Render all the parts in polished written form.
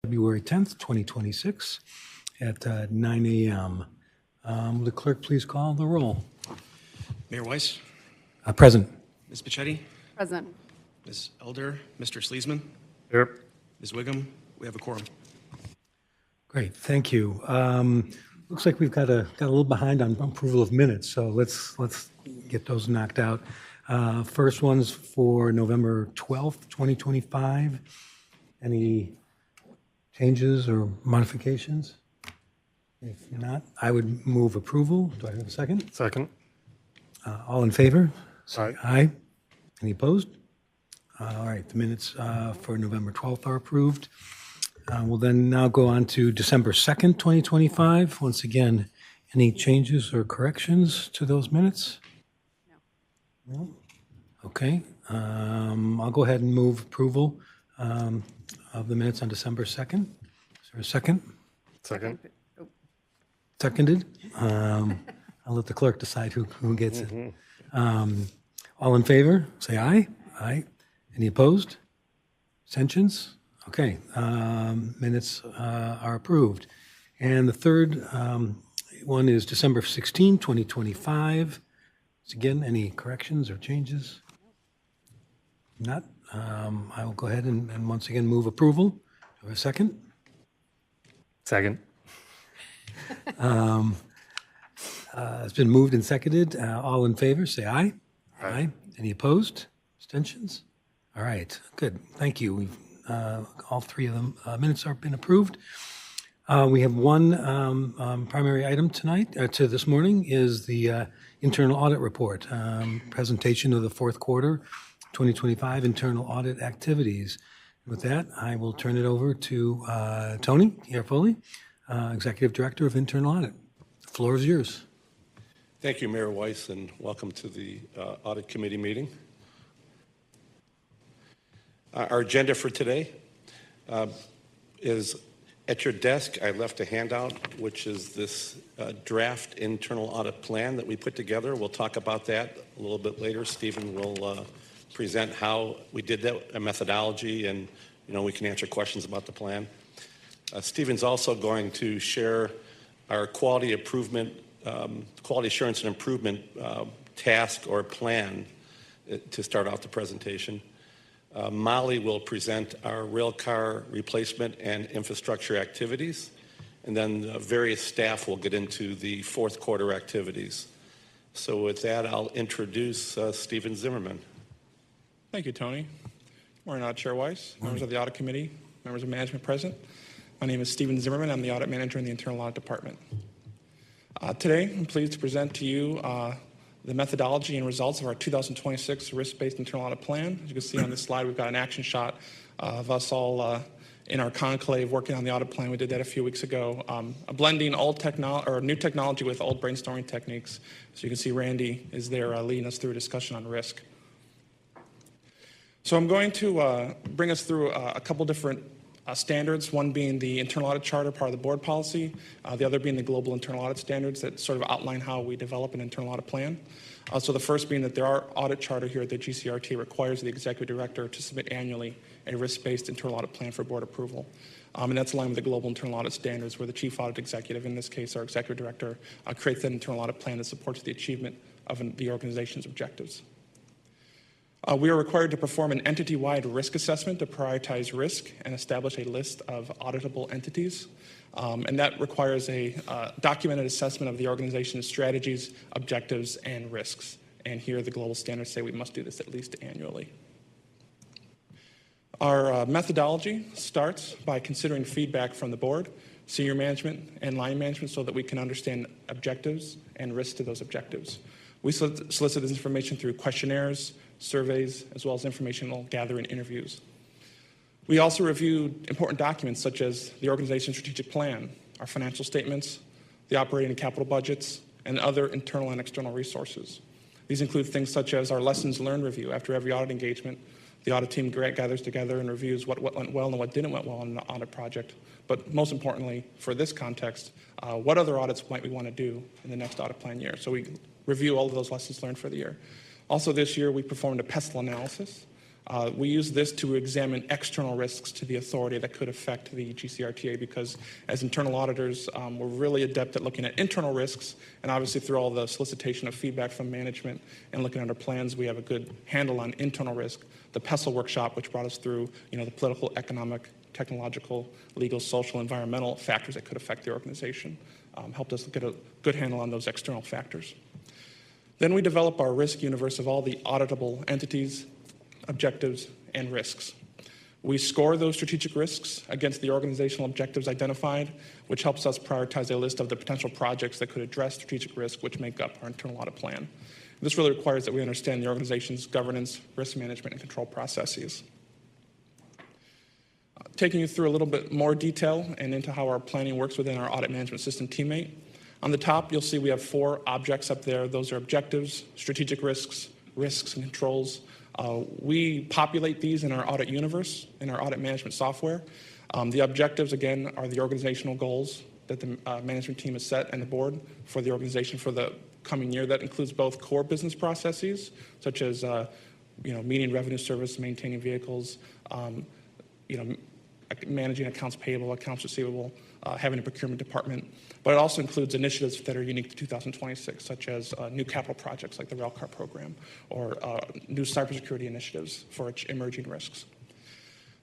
February 10th, 2026 at 9 a.m. Will the clerk please call the roll? Mayor Weiss, Present. Ms. Bichetti, Present. Ms. Elder, Mr. Sleesman, Here. Ms. Wiggum, we have a quorum. Great, thank you. Looks like we've got a little behind on approval of minutes, so let's get those knocked out. First one's for November 12th, 2025. Any changes or modifications? If not, I would move approval. Do I have a second? Second. All in favor? Aye. Aye. Any opposed? All right, the minutes for November 12th are approved. We'll then now go on to December 2nd, 2025. Once again, any changes or corrections to those minutes? No. Okay. I'll go ahead and move approval of the minutes on December 2nd. Is there a second? Second. Seconded. I'll let the clerk decide who gets it. All in favor, say aye. Aye. Any opposed? Abstentions? Okay. Minutes are approved. And the third one is December 16, 2025. Once again, any corrections or changes? Not. I will go ahead and once again move approval. Do I have a second? Second. It's been moved and seconded. All in favor, say aye. Aye. Any opposed? Abstentions? All right, good. Thank you. We've all three of them minutes have been approved. We have one primary item tonight, to this morning, is the internal audit report, presentation of the fourth quarter 2025 internal audit activities. With that, I will turn it over to Tony Foley, Executive Director of Internal Audit. The floor is yours. Thank you, Mayor Weiss, and welcome to the Audit Committee meeting. Our agenda for today is at your desk. I left a handout, which is this draft internal audit plan that we put together. We'll talk about that a little bit later. Stephen will present how we did that, a methodology, and we can answer questions about the plan. Stephen's also going to share our quality improvement, quality assurance and improvement task or plan to start out the presentation. Molly will present our rail car replacement and infrastructure activities, and then various staff will get into the fourth quarter activities. So with that, I'll introduce Stephen Zimmerman. Thank you, Tony. Good morning, Chair Weiss, members of the Audit Committee, members of management present. My name is Stephen Zimmerman. I'm the Audit Manager in the Internal Audit Department. Today, I'm pleased to present to you the methodology and results of our 2026 risk-based internal audit plan. As you can see on this slide, we've got an action shot of us all in our conclave working on the audit plan. We did that a few weeks ago, blending new technology with old brainstorming techniques. So you can see Randy is there leading us through a discussion on risk. So I'm going to bring us through a couple different standards, one being the internal audit charter, part of the board policy, the other being the global internal audit standards that sort of outline how we develop an internal audit plan. So the first being that there are audit charter here at the GCRTA requires the executive director to submit annually a risk-based internal audit plan for board approval. And that's aligned with the global internal audit standards where the chief audit executive, in this case our executive director, creates that internal audit plan that supports the achievement of the organization's objectives. We are required to perform an entity-wide risk assessment to prioritize risk and establish a list of auditable entities. And that requires a documented assessment of the organization's strategies, objectives, and risks. And here the global standards say we must do this at least annually. Our methodology starts by considering feedback from the board, senior management, and line management so that we can understand objectives and risks to those objectives. We solicit this information through questionnaires, surveys, as well as informational gathering interviews. We also review important documents such as the organization's strategic plan, our financial statements, the operating and capital budgets, and other internal and external resources. These include things such as our lessons learned review. After every audit engagement, the audit team gathers together and reviews what went well and what didn't went well on an audit project. But most importantly, for this context, what other audits might we want to do in the next audit plan year? So we review all of those lessons learned for the year. Also this year, we performed a pestle analysis We use this to examine external risks to the authority that could affect the GCRTA because as internal auditors, we're really adept at looking at internal risks, and obviously through all the solicitation of feedback from management and looking at our plans, we have a good handle on internal risk. The PESL workshop, which brought us through the political, economic, technological, legal, social, environmental factors that could affect the organization, helped us get a good handle on those external factors. Then we develop our risk universe of all the auditable entities, objectives, and risks. We score those strategic risks against the organizational objectives identified, which helps us prioritize a list of the potential projects that could address strategic risk, which make up our internal audit plan. This really requires that we understand the organization's governance, risk management, and control processes. Taking you through a little bit more detail and into how our planning works within our audit management system teammate. On the top, you'll see we have 4 objects up there. Those are objectives, strategic risks, risks and controls. We populate these in our audit universe, in our audit management software. The objectives, again, are the organizational goals that the management team has set and the board for the organization for the coming year. That includes both core business processes, such as meeting revenue service, maintaining vehicles, managing accounts payable, accounts receivable, having a procurement department. But it also includes initiatives that are unique to 2026, such as new capital projects like the railcar program or new cybersecurity initiatives for emerging risks.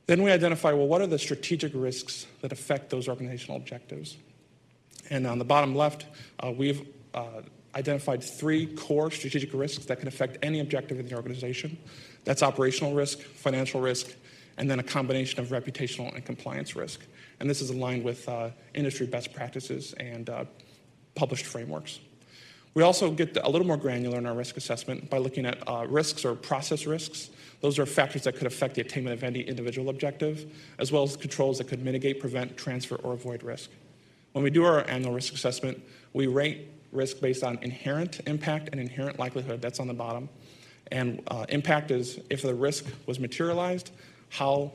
Then we identify, well, what are the strategic risks that affect those organizational objectives? And on the bottom left, we've identified 3 core strategic risks that can affect any objective in the organization. That's operational risk, financial risk, and then a combination of reputational and compliance risk. And this is aligned with industry best practices and published frameworks. We also get a little more granular in our risk assessment by looking at risks or process risks. Those are factors that could affect the attainment of any individual objective, as well as controls that could mitigate, prevent, transfer, or avoid risk. When we do our annual risk assessment, we rate risk based on inherent impact and inherent likelihood. That's on the bottom. And impact is if the risk was materialized, how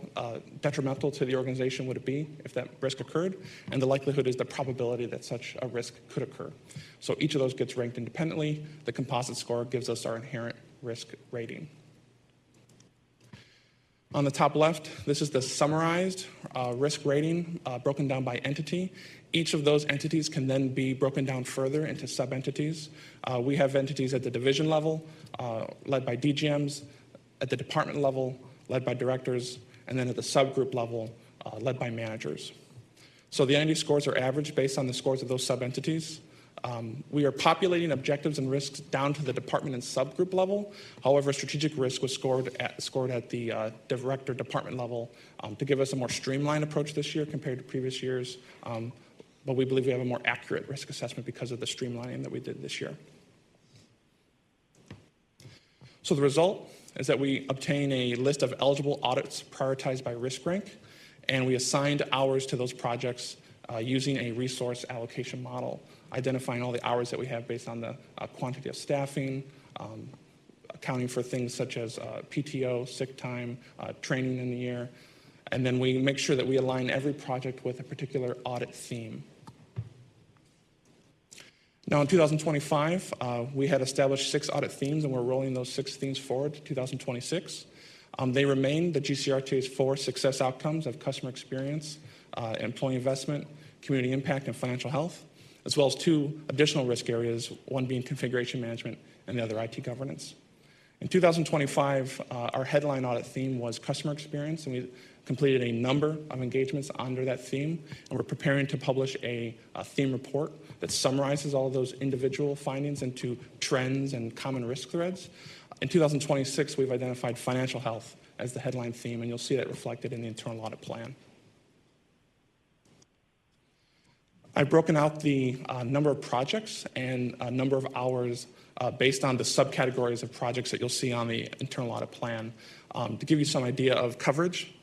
detrimental to the organization would it be if that risk occurred, and the likelihood is the probability that such a risk could occur. So each of those gets ranked independently. The composite score gives us our inherent risk rating. On the top left, this is the summarized risk rating broken down by entity. Each of those entities can then be broken down further into sub-entities. We have entities at the division level, led by DGMs, at the department level, led by directors, and then at the subgroup level, led by managers. So the entity scores are averaged based on the scores of those sub-entities. We are populating objectives and risks down to the department and subgroup level. However, strategic risk was scored at the director department level to give us a more streamlined approach this year compared to previous years. But we believe we have a more accurate risk assessment because of the streamlining that we did this year. So the result is that we obtain a list of eligible audits prioritized by risk rank, and we assigned hours to those projects using a resource allocation model, identifying all the hours that we have based on the quantity of staffing, accounting for things such as PTO, sick time, training in the year, and then we make sure that we align every project with a particular audit theme. Now in 2025, we had established 6 audit themes, and we're rolling those 6 themes forward to 2026. They remain the GCRTA's 4 success outcomes of customer experience, employee investment, community impact, and financial health, as well as 2 additional risk areas, one being configuration management and the other IT governance. In 2025, our headline audit theme was customer experience, and we completed a number of engagements under that theme, and we're preparing to publish a theme report that summarizes all of those individual findings into trends and common risk threads. In 2026, we've identified financial health as the headline theme, and you'll see that reflected in the internal audit plan. I've broken out the number of projects and number of hours based on the subcategories of projects that you'll see on the internal audit plan to give you some idea of coverage.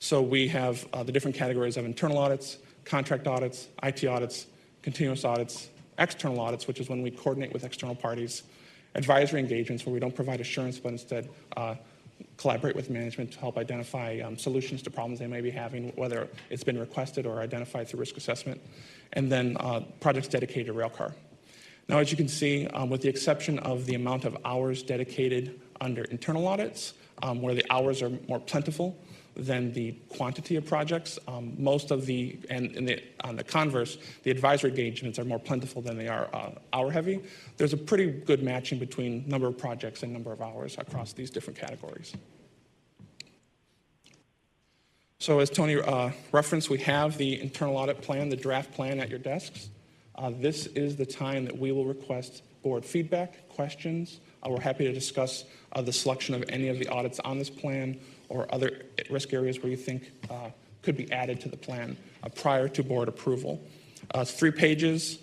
So we have the different categories of internal audits, contract audits, IT audits, continuous audits, external audits, which is when we coordinate with external parties, advisory engagements where we don't provide assurance but instead collaborate with management to help identify solutions to problems they may be having, whether it's been requested or identified through risk assessment, and then projects dedicated to railcar. Now, as you can see, with the exception of the amount of hours dedicated under internal audits, where the hours are more plentiful than the quantity of projects. Most of the, on the converse, the advisory engagements are more plentiful than they are hour heavy. There's a pretty good matching between number of projects and number of hours across these different categories. So as Tony referenced, we have the internal audit plan, the draft plan at your desks. This is the time that we will request board feedback, questions. We're happy to discuss the selection of any of the audits on this plan or other risk areas where you think could be added to the plan prior to board approval. It's 3 pages.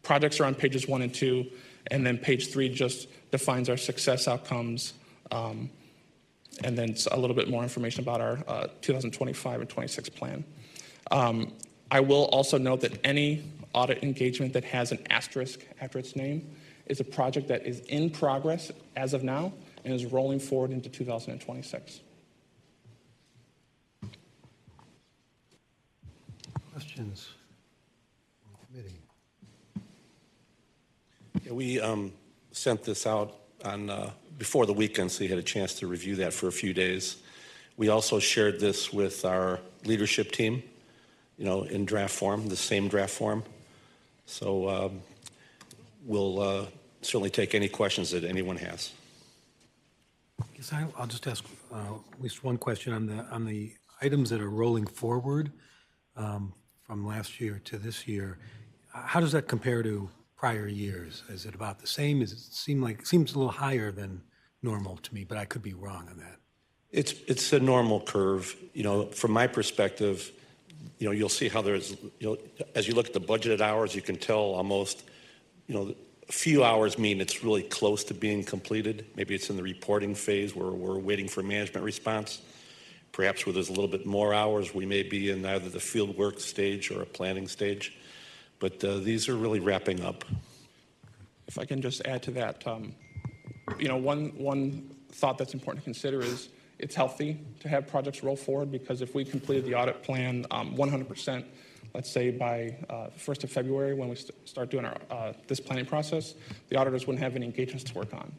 Projects are on pages 1 and 2, and then page 3 just defines our success outcomes, and then a little bit more information about our 2025 and 26 plan. I will also note that any audit engagement that has an asterisk after its name is a project that is in progress as of now and is rolling forward into 2026. Questions? Committee. Yeah, we sent this out on before the weekend, so you had a chance to review that for a few days. We also shared this with our leadership team, in draft form, the same draft form. So we'll certainly take any questions that anyone has. I guess I'll just ask at least one question on the items that are rolling forward from last year to this year. How does that compare to prior years? Is it about the same? Does it seems a little higher than normal to me, but I could be wrong on that. It's a normal curve. From my perspective, you'll see how there's, as you look at the budgeted hours, you can tell almost, a few hours mean it's really close to being completed. Maybe it's in the reporting phase where we're waiting for management response. Perhaps where there's a little bit more hours, we may be in either the field work stage or a planning stage. But these are really wrapping up. If I can just add to that, one thought that's important to consider is it's healthy to have projects roll forward, because if we completed the audit plan 100%, let's say by 1st of February when we start doing our this planning process, the auditors wouldn't have any engagements to work on.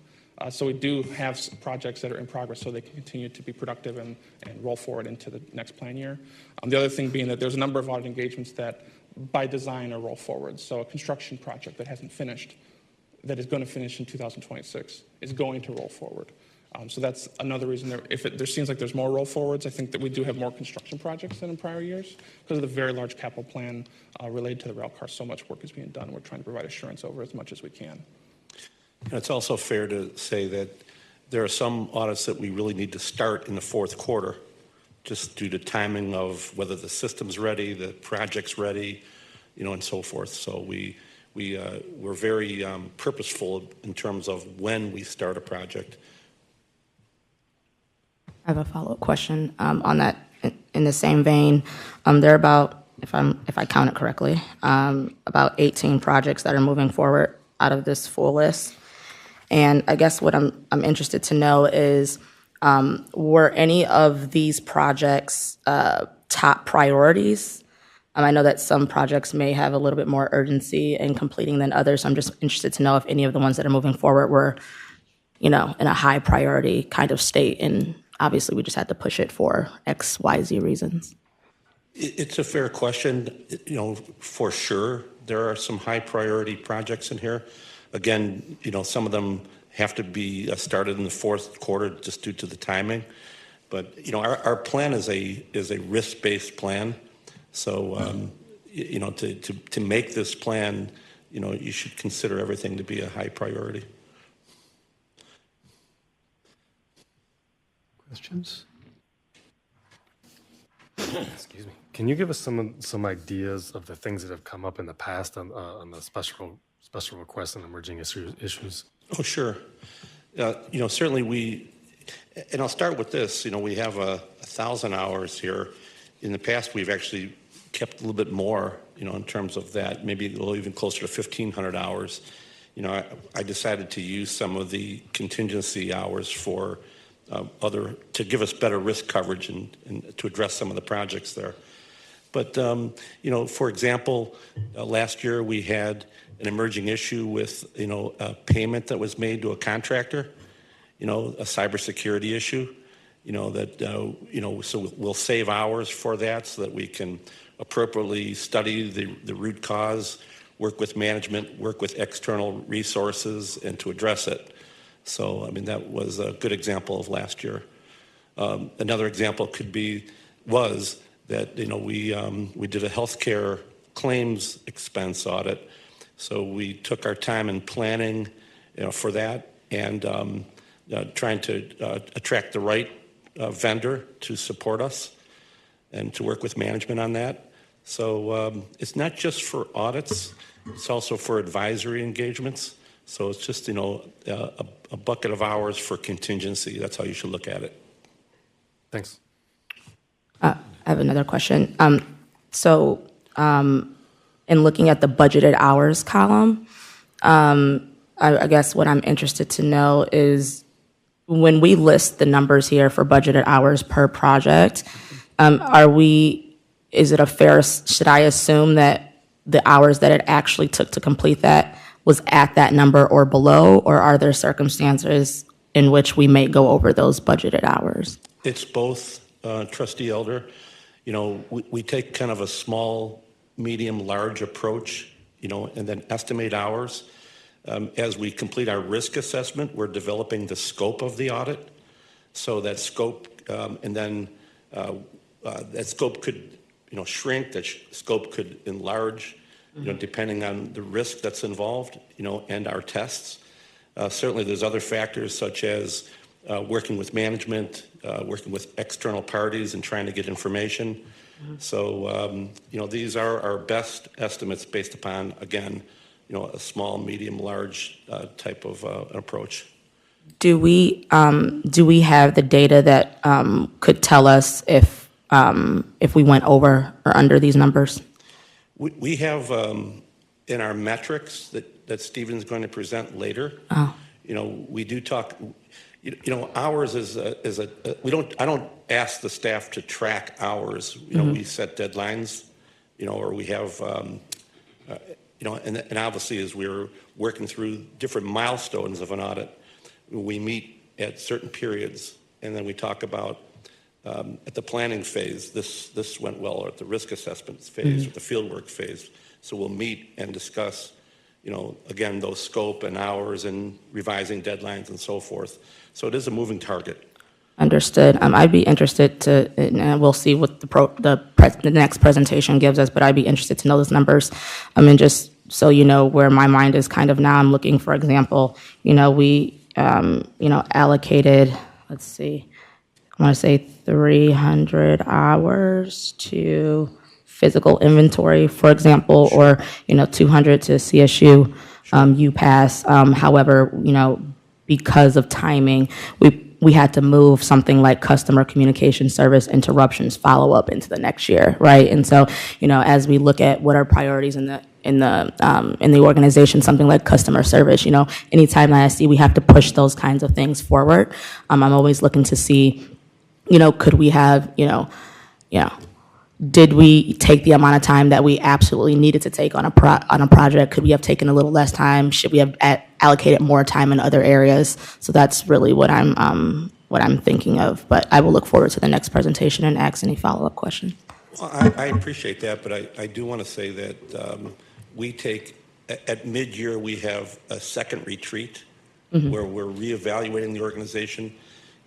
So we do have projects that are in progress so they can continue to be productive and roll forward into the next plan year. The other thing being that there's a number of audit engagements that by design are roll forward. So a construction project that hasn't finished, that is going to finish in 2026, is going to roll forward. So that's another reason there seems like there's more roll forwards. I think that we do have more construction projects than in prior years because of the very large capital plan related to the rail car. So much work is being done. We're trying to provide assurance over as much as we can. It's also fair to say that there are some audits that we really need to start in the fourth quarter, just due to timing of whether the system's ready, the project's ready, and so forth. So we're very purposeful in terms of when we start a project. I have a follow-up question on that. In the same vein, there are about, if I count it correctly, about 18 projects that are moving forward out of this full list. And I guess what I'm interested to know is, were any of these projects top priorities? I know that some projects may have a little bit more urgency in completing than others. So I'm just interested to know if any of the ones that are moving forward were, in a high priority kind of state. And obviously, we just had to push it for X, Y, Z reasons. It's a fair question. For sure, there are some high priority projects in here. Again, some of them have to be started in the fourth quarter just due to the timing. But our plan is a risk-based plan. So to make this plan, you should consider everything to be a high priority. Questions? Excuse me. Can you give us some ideas of the things that have come up in the past on the special requests and emerging issues? Oh, sure. Certainly and I'll start with this. We have 1,000 hours here. In the past, we've actually kept a little bit more, in terms of that, maybe a little even closer to 1,500 hours. I decided to use some of the contingency hours for to give us better risk coverage and to address some of the projects there. But, for example, last year we had an emerging issue with, a payment that was made to a contractor. a cybersecurity issue, so we'll save hours for that so that we can appropriately study the root cause, work with management, work with external resources, and to address it. So, I mean, that was a good example of last year. Another example was that, we did a healthcare claims expense audit. So we took our time in planning, for that and trying to attract the right vendor to support us and to work with management on that. So it's not just for audits, it's also for advisory engagements. So it's just, a bucket of hours for contingency. That's how you should look at it. Thanks. I have another question. In looking at the budgeted hours column, I guess what I'm interested to know is when we list the numbers here for budgeted hours per project, should I assume that the hours that it actually took to complete that was at that number or below, or are there circumstances in which we may go over those budgeted hours? It's both, Trustee Elder. We take kind of a small, medium, large approach, and then estimate hours. As we complete our risk assessment, we're developing the scope of the audit. So that scope, and then that scope could, shrink, that scope could enlarge, depending on the risk that's involved, and our tests. Certainly there's other factors such as working with management, working with external parties and trying to get information. So, these are our best estimates based upon, again, a small, medium, large type of approach. Do we have the data that could tell us if we went over or under these numbers? We have in our metrics that Stephen's going to present later. We do talk. Hours I don't ask the staff to track hours. We set deadlines. Or we have. And obviously, as we're working through different milestones of an audit, we meet at certain periods, and then we talk about at the planning phase, this went well, or at the risk assessment phase, or the fieldwork phase. So we'll meet and discuss, again, those scope and hours and revising deadlines and so forth. So it is a moving target. Understood. I'd be interested to, and we'll see what the next presentation gives us, but I'd be interested to know those numbers. Just so you know where my mind is kind of now, I'm looking, for example, we, allocated, let's see, I want to say 300 hours to physical inventory, for example, or, 200 to CSU, UPass. However, because of timing, we had to move something like customer communication service interruptions follow-up into the next year, right? And so, as we look at what are priorities in the organization, something like customer service, anytime that I see we have to push those kinds of things forward, I'm always looking to see, could we have, did we take the amount of time that we absolutely needed to take on a project? Could we have taken a little less time? Should we have allocated more time in other areas? So that's really what I'm thinking of. But I will look forward to the next presentation and ask any follow-up questions. Well, I appreciate that, but I do want to say that we take, at mid-year, we have a second retreat where we're reevaluating the organization.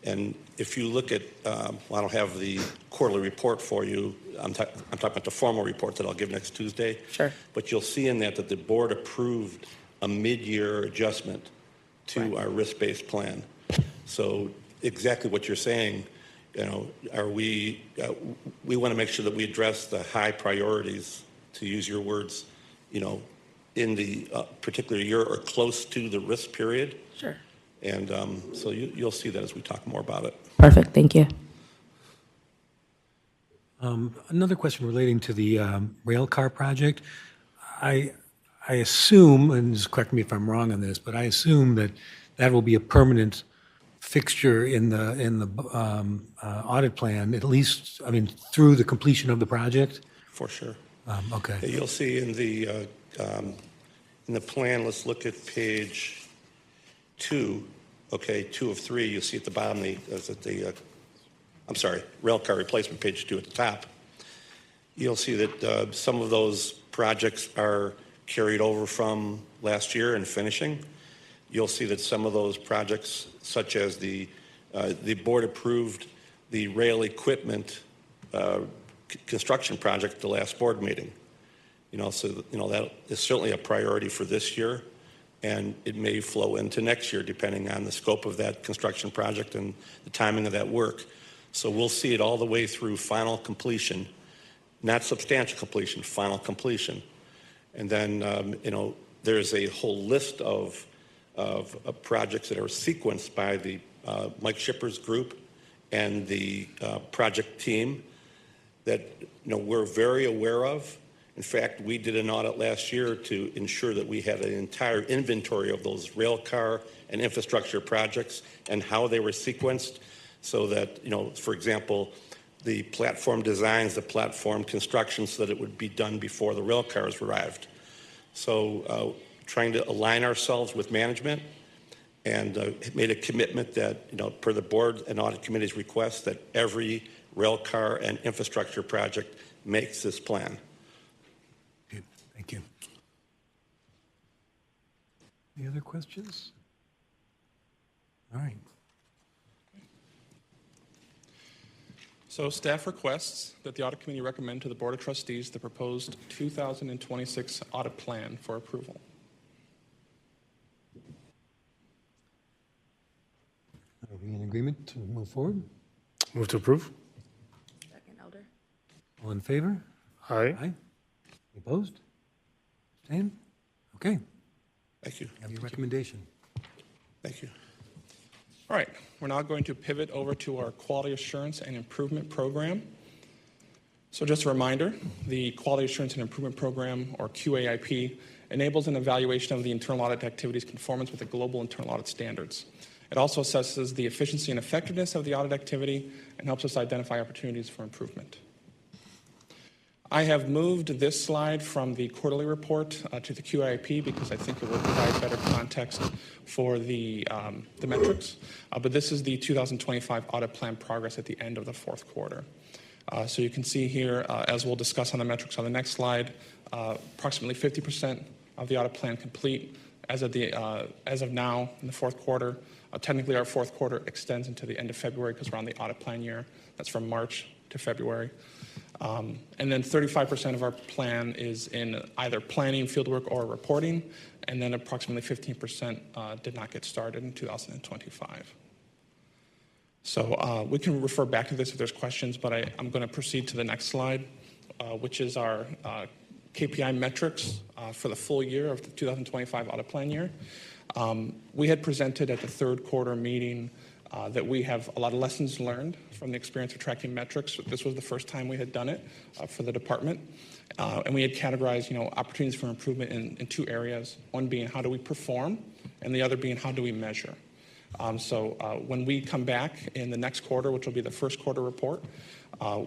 And if you look at, I don't have the quarterly report for you. I'm talking about the formal report that I'll give next Tuesday. Sure. But you'll see in that the board approved a mid-year adjustment to our risk-based plan. So exactly what you're saying, we want to make sure that we address the high priorities, to use your words, in the particular year or close to the risk period. Sure. And so you'll see that as we talk more about it. Perfect. Thank you. Another question relating to the rail car project. I assume, and just correct me if I'm wrong on this, but I assume that will be a permanent fixture in the audit plan, at least, through the completion of the project? For sure. Okay. You'll see in the plan, let's look at page 2. Okay, 2 of 3, you see at the bottom, rail car replacement, page 2 at the top. You'll see that some of those projects are carried over from last year and finishing. You'll see that some of those projects, such as the board approved the rail equipment construction project at the last board meeting. So that is certainly a priority for this year, and it may flow into next year depending on the scope of that construction project and the timing of that work. So we'll see it all the way through final completion, not substantial completion, final completion. And then, there's a whole list of projects that are sequenced by the Mike Shipper's group and the project team that, we're very aware of. In fact, we did an audit last year to ensure that we had an entire inventory of those rail car and infrastructure projects and how they were sequenced so that, for example, the platform designs, the platform construction so that it would be done before the rail cars arrived. So trying to align ourselves with management and made a commitment that, per the board and audit committee's request, that every rail car and infrastructure project makes this plan. Good. Thank you. Any other questions? All right. So staff requests that the audit committee recommend to the Board of Trustees the proposed 2026 audit plan for approval. Are we in agreement to move forward? Move to approve? Second, Elder. All in favor? Aye. Aye. Any opposed? Abstain? Okay. Thank you. Have your recommendation. Thank you. All right, we're now going to pivot over to our Quality Assurance and Improvement Program. So just a reminder, the Quality Assurance and Improvement Program, or QAIP, enables an evaluation of the internal audit activities' conformance with the global internal audit standards. It also assesses the efficiency and effectiveness of the audit activity and helps us identify opportunities for improvement. I have moved this slide from the quarterly report to the QIP because I think it will provide better context for the metrics. But this is the 2025 audit plan progress at the end of the fourth quarter. So you can see here, as we'll discuss on the metrics on the next slide, approximately 50% of the audit plan complete as of now in the fourth quarter. Technically, our fourth quarter extends into the end of February because we're on the audit plan year. That's from March to February. And then 35% of our plan is in either planning, fieldwork, or reporting, and then approximately 15% did not get started in 2025. So we can refer back to this if there's questions, but I'm going to proceed to the next slide, which is our KPI metrics for the full year of the 2025 audit plan year. We had presented at the third quarter meeting that we have a lot of lessons learned from the experience of tracking metrics. This was the first time we had done it for the department. And we had categorized, opportunities for improvement in two areas, one being how do we perform, and the other being how do we measure. So when we come back in the next quarter, which will be the first quarter report,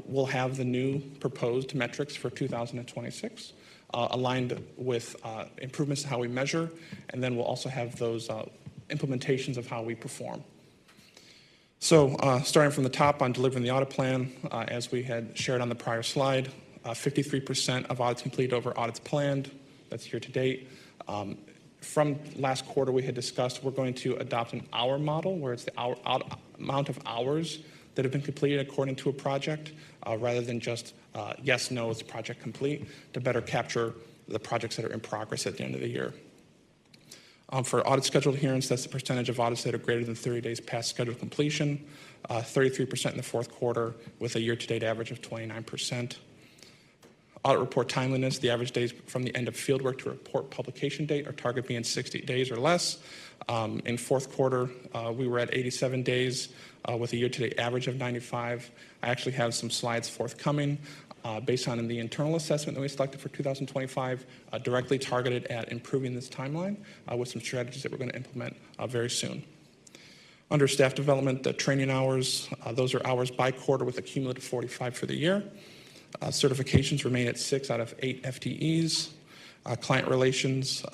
we'll have the new proposed metrics for 2026 aligned with improvements to how we measure, and then we'll also have those implementations of how we perform. So starting from the top on delivering the audit plan, as we had shared on the prior slide, 53% of audits completed over audits planned. That's year to date. From last quarter, we had discussed we're going to adopt an hour model where it's the amount of hours that have been completed according to a project rather than just yes, no, is the project complete, to better capture the projects that are in progress at the end of the year. For audit schedule adherence, that's the percentage of audits that are greater than 30 days past scheduled completion, 33% in the fourth quarter with a year-to-date average of 29%. Audit report timeliness, the average days from the end of fieldwork to report publication date, our target being 60 days or less. In fourth quarter, we were at 87 days with a year-to-date average of 95. I actually have some slides forthcoming based on the internal assessment that we selected for 2025, directly targeted at improving this timeline with some strategies that we're going to implement very soon. Under staff development, the training hours, those are hours by quarter with a cumulative 45 for the year. Certifications remain at 6 out of 8 FTEs. Client relations,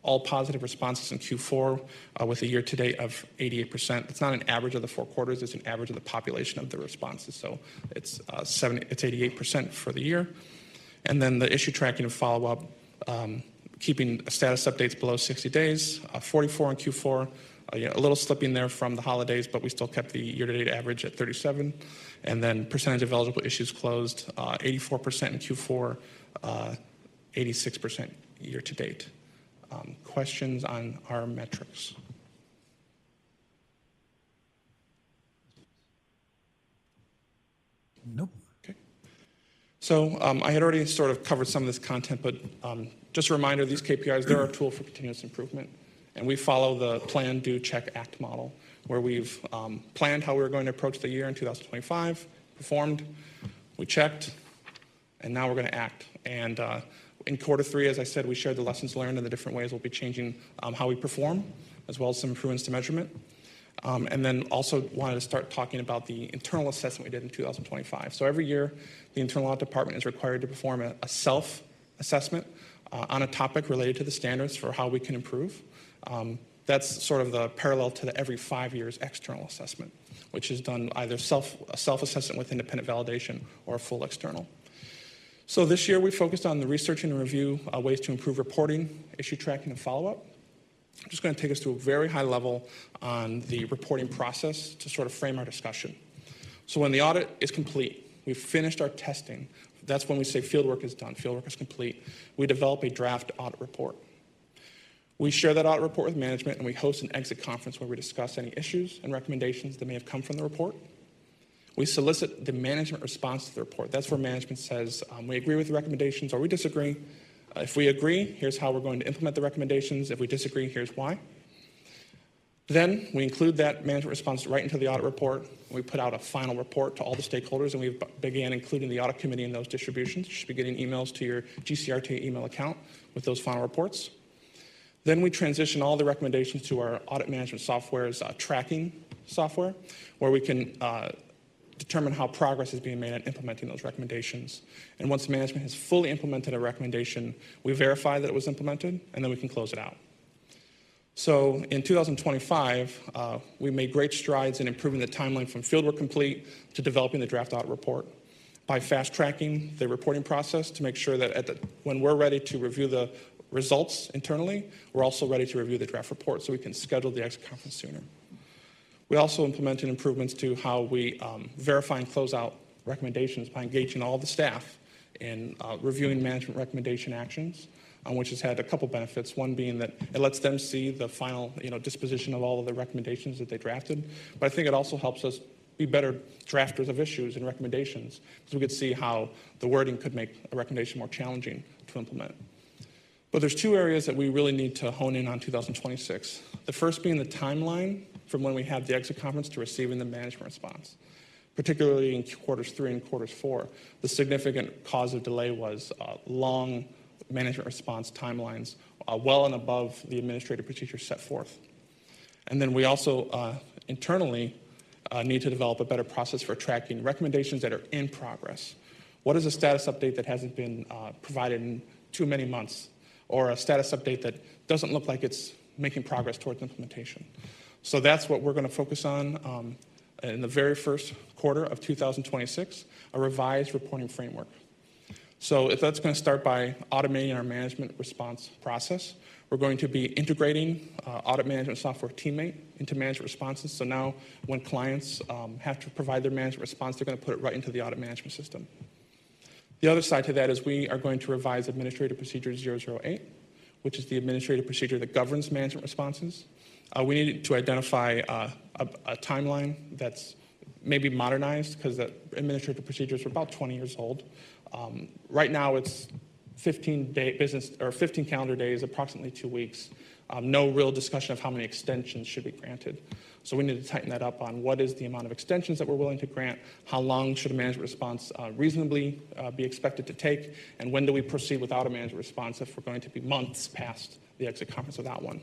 all positive responses in Q4 with a year-to-date of 88%. It's not an average of the 4 quarters, it's an average of the population of the responses. So it's 88% for the year. And then the issue tracking and follow-up, keeping status updates below 60 days, 44 in Q4, a little slipping there from the holidays, but we still kept the year-to-date average at 37. And then percentage of eligible issues closed, 84% in Q4, 86% year-to-date. Questions on our metrics? Nope. Okay. So I had already sort of covered some of this content, but just a reminder, these KPIs, they're our tool for continuous improvement. And we follow the plan, do, check, act model, where we've planned how we were going to approach the year in 2025, performed, we checked, and now we're going to act. And in Q3, as I said, we shared the lessons learned and the different ways we'll be changing how we perform, as well as some improvements to measurement. And then also wanted to start talking about the internal assessment we did in 2025. So every year, the internal audit department is required to perform a self-assessment on a topic related to the standards for how we can improve. That's sort of the parallel to the every 5 years external assessment, which is done either a self-assessment with independent validation or a full external. So this year we focused on the research and review ways to improve reporting, issue tracking, and follow-up. I'm just going to take us to a very high level on the reporting process to sort of frame our discussion. So when the audit is complete, we've finished our testing, that's when we say fieldwork is done, fieldwork is complete, we develop a draft audit report. We share that audit report with management, and we host an exit conference where we discuss any issues and recommendations that may have come from the report. We solicit the management response to the report. That's where management says, we agree with the recommendations or we disagree. If we agree, here's how we're going to implement the recommendations. If we disagree, here's why. Then we include that management response right into the audit report. We put out a final report to all the stakeholders, and we began including the audit committee in those distributions. You should be getting emails to your GCRTA email account with those final reports. Then we transition all the recommendations to our audit management software's tracking software, where we can determine how progress is being made on implementing those recommendations. And once management has fully implemented a recommendation, we verify that it was implemented, and then we can close it out. So in 2025, we made great strides in improving the timeline from fieldwork complete to developing the draft audit report by fast-tracking the reporting process to make sure that when we're ready to review the results internally, we're also ready to review the draft report so we can schedule the exit conference sooner. We also implemented improvements to how we verify and close out recommendations by engaging all the staff in reviewing management recommendation actions, which has had a couple benefits. One being that it lets them see the final disposition of all of the recommendations that they drafted. But I think it also helps us be better drafters of issues and recommendations, because we could see how the wording could make a recommendation more challenging to implement. But there's 2 areas that we really need to hone in on 2026. The first being the timeline from when we had the exit conference to receiving the management response. Particularly in Q3 and Q4, the significant cause of delay was long management response timelines, well and above the administrative procedures set forth. And then we also internally need to develop a better process for tracking recommendations that are in progress. What is a status update that hasn't been provided in too many months, or a status update that doesn't look like it's making progress towards implementation? So that's what we're going to focus on in the very first quarter of 2026, a revised reporting framework. So that's going to start by automating our management response process. We're going to be integrating audit management software Teammate into management responses. So now when clients have to provide their management response, they're going to put it right into the audit management system. The other side to that is we are going to revise Administrative Procedure 008, which is the administrative procedure that governs management responses. We need to identify a timeline that's maybe modernized, because the administrative procedures are about 20 years old. Right now it's 15 calendar days, approximately 2 weeks. No real discussion of how many extensions should be granted. So we need to tighten that up on what is the amount of extensions that we're willing to grant, how long should a management response reasonably be expected to take, and when do we proceed without a management response if we're going to be months past the exit conference without one.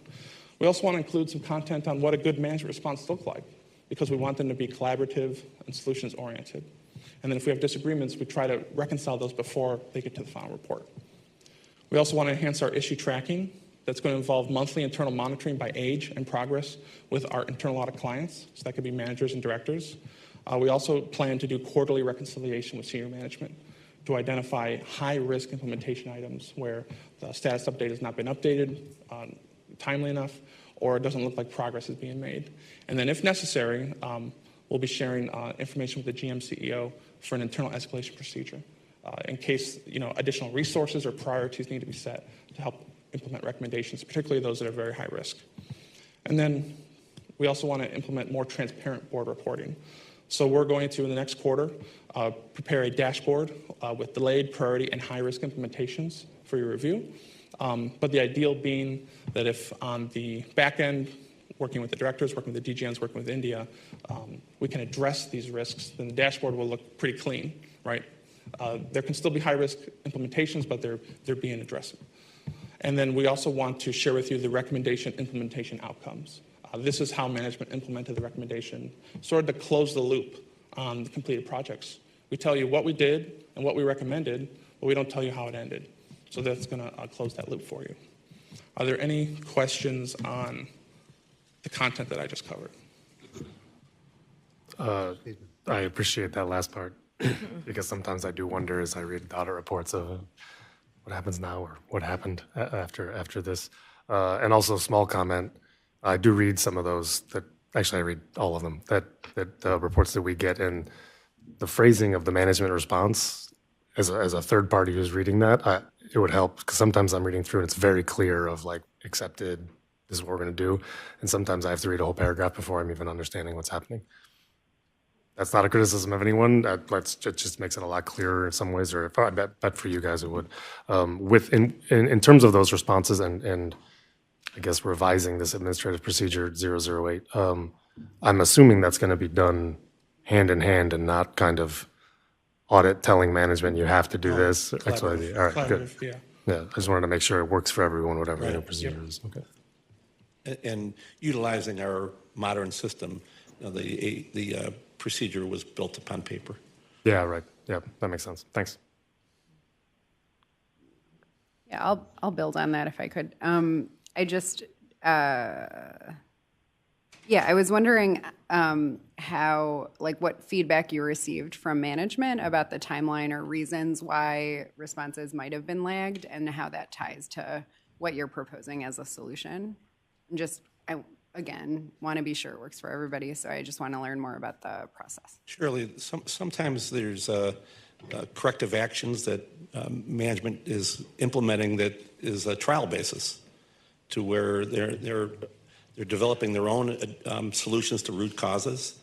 We also want to include some content on what a good management response looks like, because we want them to be collaborative and solutions-oriented. And then if we have disagreements, we try to reconcile those before they get to the final report. We also want to enhance our issue tracking That's going to involve monthly internal monitoring by age and progress with our internal audit clients. So that could be managers and directors. We also plan to do quarterly reconciliation with senior management to identify high-risk implementation items where the status update has not been updated timely enough, or it doesn't look like progress is being made. And then if necessary, we'll be sharing information with the GM CEO for an internal escalation procedure in case additional resources or priorities need to be set to help implement recommendations, particularly those that are very high risk. And then we also want to implement more transparent board reporting. So we're going to, in the next quarter, prepare a dashboard with delayed, priority, and high-risk implementations for your review. But the ideal being that if on the back end, working with the directors, working with the DGMs, working with India, we can address these risks, then the dashboard will look pretty clean, right? There can still be high-risk implementations, but they're being addressed. And then we also want to share with you the recommendation implementation outcomes. This is how management implemented the recommendation, sort of to close the loop on the completed projects. We tell you what we did and what we recommended, but we don't tell you how it ended. So that's going to close that loop for you. Are there any questions on the content that I just covered? I appreciate that last part because sometimes I do wonder as I read the audit reports of what happens now or what happened after this. And also, small comment, I do read some of those that actually I read all of them that reports that we get, and the phrasing of the management response as a third party who's reading that, it would help because sometimes I'm reading through and it's very clear of like accepted, this is what we're going to do, and sometimes I have to read a whole paragraph before I'm even understanding what's happening. That's not a criticism of anyone. It just makes it a lot clearer in some ways, or I bet for you guys it would. In terms of those responses and I guess revising this administrative procedure 008, I'm assuming that's going to be done hand in hand and not kind of audit telling management you have to do this. X, Y, Z. All right, good. Yeah. Yeah, I just wanted to make sure it works for everyone, whatever the new procedure is. Okay. And utilizing our modern system, the procedure was built upon paper. Yeah, right. Yeah, that makes sense. Thanks. Yeah, I'll build on that if I could. I just, I was wondering how, like, what feedback you received from management about the timeline or reasons why responses might have been lagged, and how that ties to what you're proposing as a solution. And just, I again want to be sure it works for everybody, so I just want to learn more about the process. Surely, sometimes there's corrective actions that management is implementing that is a trial basis, to where they're developing their own solutions to root causes.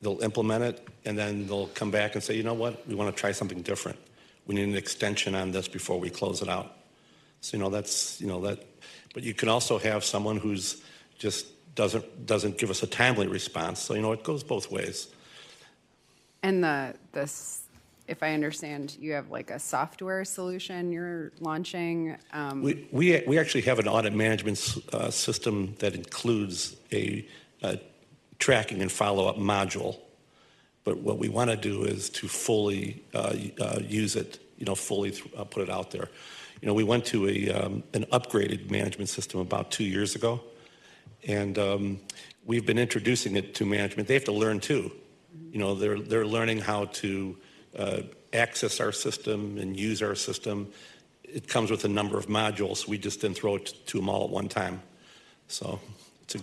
They'll implement it, and then they'll come back and say, you know what, we want to try something different. We need an extension on this before we close it out. So that. But you can also have someone who's just doesn't give us a timely response. So it goes both ways. And if I understand, you have like a software solution you're launching. We actually have an audit management system that includes a tracking and follow-up module. But what we want to do is to fully use it, fully put it out there. We went to an upgraded management system about 2 years ago, and we've been introducing it to management. They have to learn too. They're learning how to access our system and use our system. It comes with a number of modules. We just didn't throw it to them all at one time. So,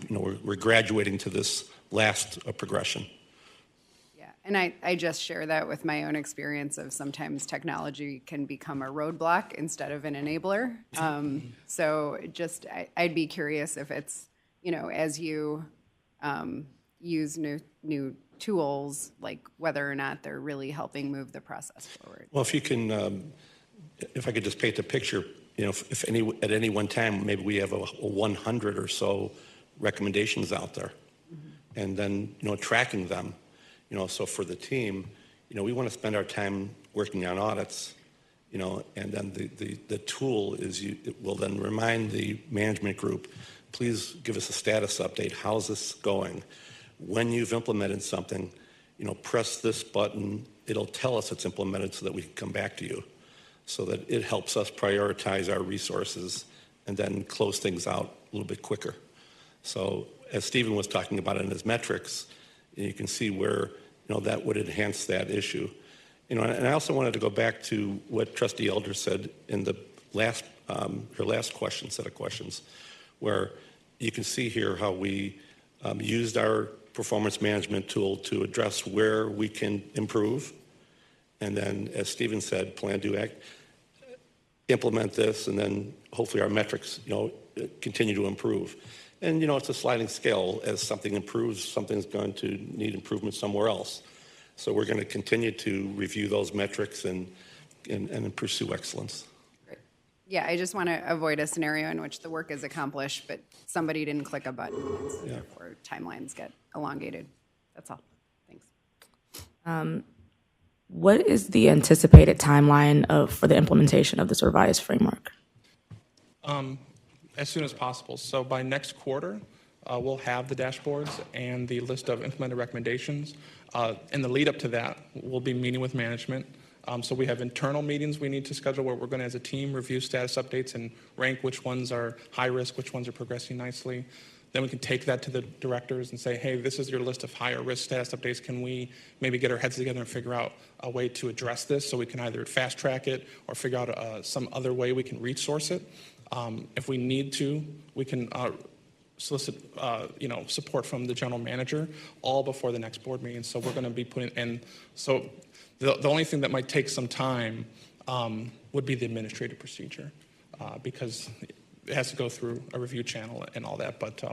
we're graduating to this last progression. Yeah, and I just share that with my own experience of sometimes technology can become a roadblock instead of an enabler. So I'd be curious if it's, as you use new tools, like whether or not they're really helping move the process forward. Well, if you can, if I could just paint a picture, if at any one time, maybe we have a 100 or so recommendations out there, and then, tracking them, so for the team, we want to spend our time working on audits, and then the tool it will then remind the management group, please give us a status update. How's this going? When you've implemented something, press this button. It'll tell us it's implemented so that we can come back to you, so that it helps us prioritize our resources and then close things out a little bit quicker. So as Stephen was talking about in his metrics, you can see where, that would enhance that issue. And I also wanted to go back to what Trustee Elder said in the last, her last set of questions, where you can see here how we used our performance management tool to address where we can improve. And then, as Stephen said, plan, do, act, implement this, and then hopefully our metrics, continue to improve. And, it's a sliding scale. As something improves, something's going to need improvement somewhere else. So we're going to continue to review those metrics and pursue excellence. Great. Yeah, I just want to avoid a scenario in which the work is accomplished, but somebody didn't click a button, and so therefore timelines get elongated. That's all. Thanks. What is the anticipated timeline for the implementation of this revised framework? As soon as possible. So by next quarter, we'll have the dashboards and the list of implemented recommendations. In the lead up to that, we'll be meeting with management. So we have internal meetings we need to schedule where we're going to, as a team, review status updates and rank which ones are high risk, which ones are progressing nicely. Then we can take that to the directors and say, hey, this is your list of higher risk status updates. Can we maybe get our heads together and figure out a way to address this so we can either fast track it or figure out some other way we can resource it. If we need to, we can solicit support from the general manager all before the next board meeting. So we're going to be putting in. So the only thing that might take some time would be the administrative procedure because it has to go through a review channel and all that, but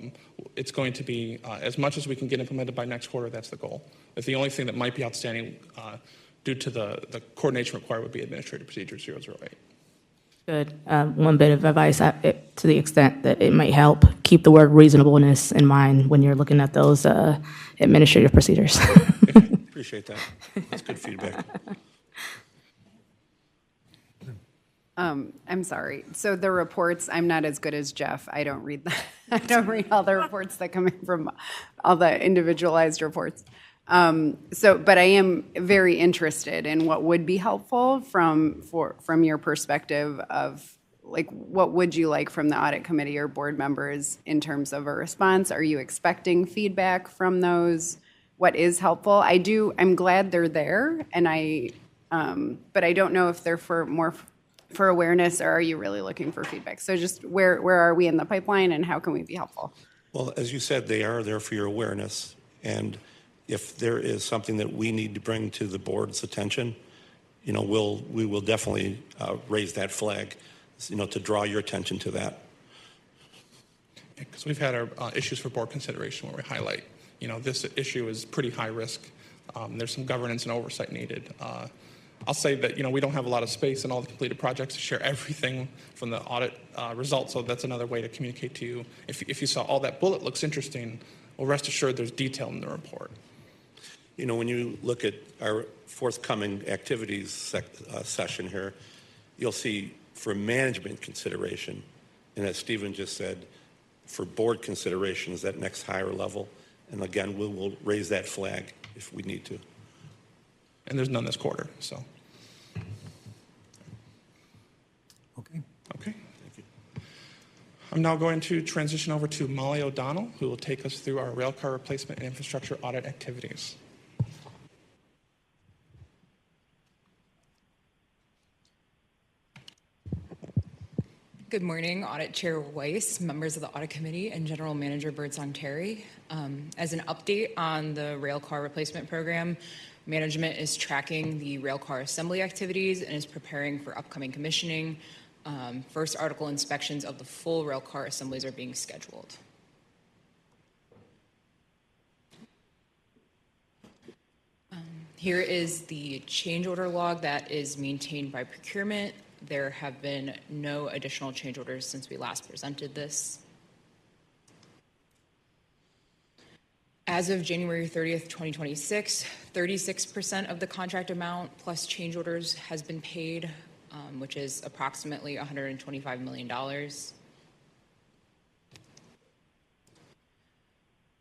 it's going to be, as much as we can get implemented by next quarter, that's the goal. But the only thing that might be outstanding due to the coordination required would be Administrative Procedure 008. Good. One bit of advice, to the extent that it might help, keep the word reasonableness in mind when you're looking at those administrative procedures. Appreciate that. That's good feedback. I'm sorry. So the reports, I'm not as good as Jeff. I don't read I don't read all the reports that come in from all the individualized reports. But I am very interested in what would be helpful from your perspective of, like, what would you like from the audit committee or board members in terms of a response? Are you expecting feedback from those? What is helpful? I'm glad they're there, and but I don't know if they're for awareness, or are you really looking for feedback? So just where are we in the pipeline, and how can we be helpful? Well, as you said, they are there for your awareness, and if there is something that we need to bring to the board's attention, we will definitely raise that flag, to draw your attention to that. Because we've had our issues for board consideration where we highlight, this issue is pretty high risk. There's some governance and oversight needed. I'll say that, we don't have a lot of space in all the completed projects to share everything from the audit results, so that's another way to communicate to you. If you saw all that bullet looks interesting, well, rest assured there's detail in the report. When you look at our forthcoming activities session here, you'll see for management consideration, and as Stephen just said, for board consideration is that next higher level. And again, we'll raise that flag if we need to. And there's none this quarter, so. Okay. Okay. Thank you. I'm now going to transition over to Molly O'Donnell, who will take us through our railcar replacement and infrastructure audit activities. Good morning, Audit Chair Weiss, members of the Audit Committee, and General Manager Birdsong-Terry. As an update on the railcar replacement program, management is tracking the railcar assembly activities and is preparing for upcoming commissioning. First article inspections of the full railcar assemblies are being scheduled. Here is the change order log that is maintained by procurement. There have been no additional change orders since we last presented this. As of January 30th, 2026, 36% of the contract amount plus change orders has been paid, which is approximately $125 million.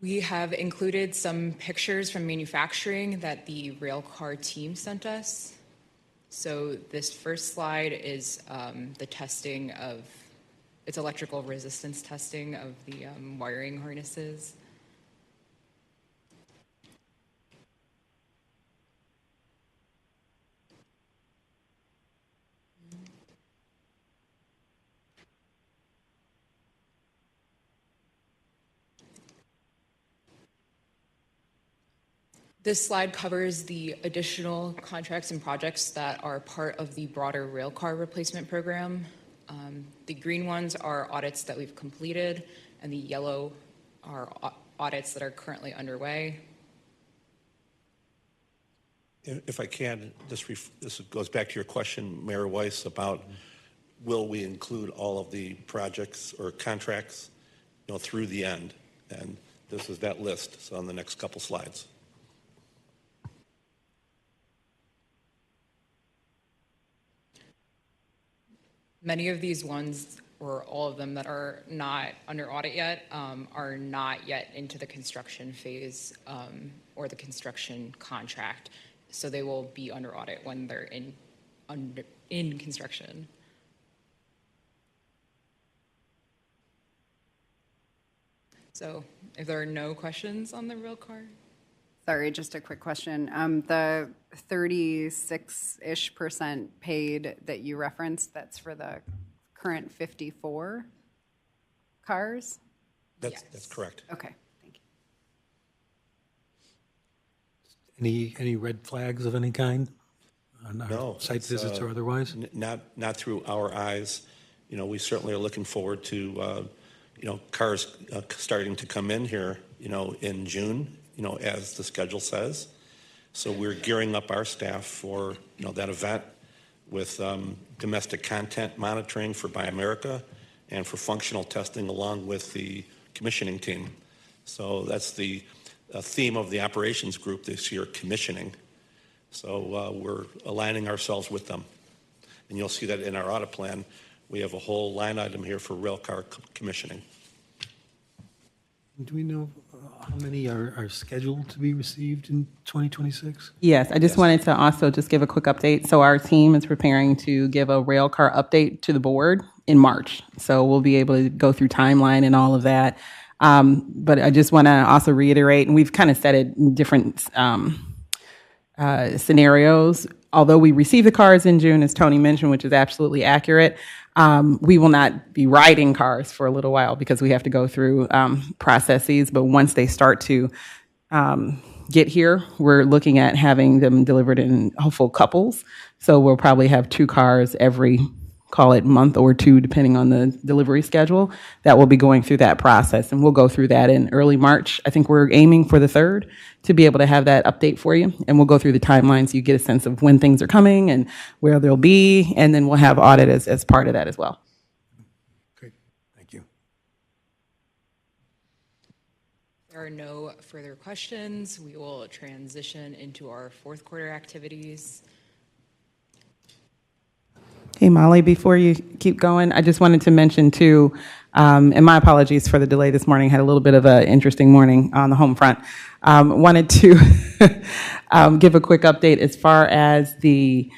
We have included some pictures from manufacturing that the railcar team sent us. So this first slide is the testing of it's electrical resistance testing of the wiring harnesses. This slide covers the additional contracts and projects that are part of the broader rail car replacement program. The green ones are audits that we've completed, and the yellow are audits that are currently underway. If I can, this goes back to your question, Mayor Weiss, about will we include all of the projects or contracts, through the end? And this is that list, so on the next couple slides. Many of these ones, or all of them that are not under audit yet, are not yet into the construction phase or the construction contract. So they will be under audit when they're in construction. So if there are no questions on the rail car. Sorry, just a quick question. The 36-ish% paid that you referenced, that's for the current 54 cars? That's correct. Okay, thank you. Any red flags of any kind? No. Site it's, visits or otherwise? Not through our eyes. We certainly are looking forward to, cars starting to come in here, in June, as the schedule says. So we're gearing up our staff for, that event with domestic content monitoring for Buy America and for functional testing along with the commissioning team. So that's the theme of the operations group this year, commissioning. So we're aligning ourselves with them. And you'll see that in our audit plan, we have a whole line item here for railcar commissioning. Do we know how many are scheduled to be received in 2026? Yes, I just wanted to also just give a quick update. So our team is preparing to give a rail car update to the board in March. So we'll be able to go through timeline and all of that. But I just want to also reiterate, and we've kind of said it in different scenarios. Although we receive the cars in June, as Tony mentioned, which is absolutely accurate, we will not be riding cars for a little while because we have to go through processes. But once they start to get here, we're looking at having them delivered in hopeful couples. So we'll probably have 2 cars every, call it month or 2, depending on the delivery schedule, that will be going through that process. And we'll go through that in early March. I think we're aiming for the 3rd to be able to have that update for you. And we'll go through the timelines so you get a sense of when things are coming and where they'll be. And then we'll have audit as part of that as well. Great, thank you. There are no further questions. We will transition into our 4th quarter activities. Hey, Molly, before you keep going, I just wanted to mention too, and my apologies for the delay this morning, had a little bit of an interesting morning on the home front. Wanted to give a quick update as far as the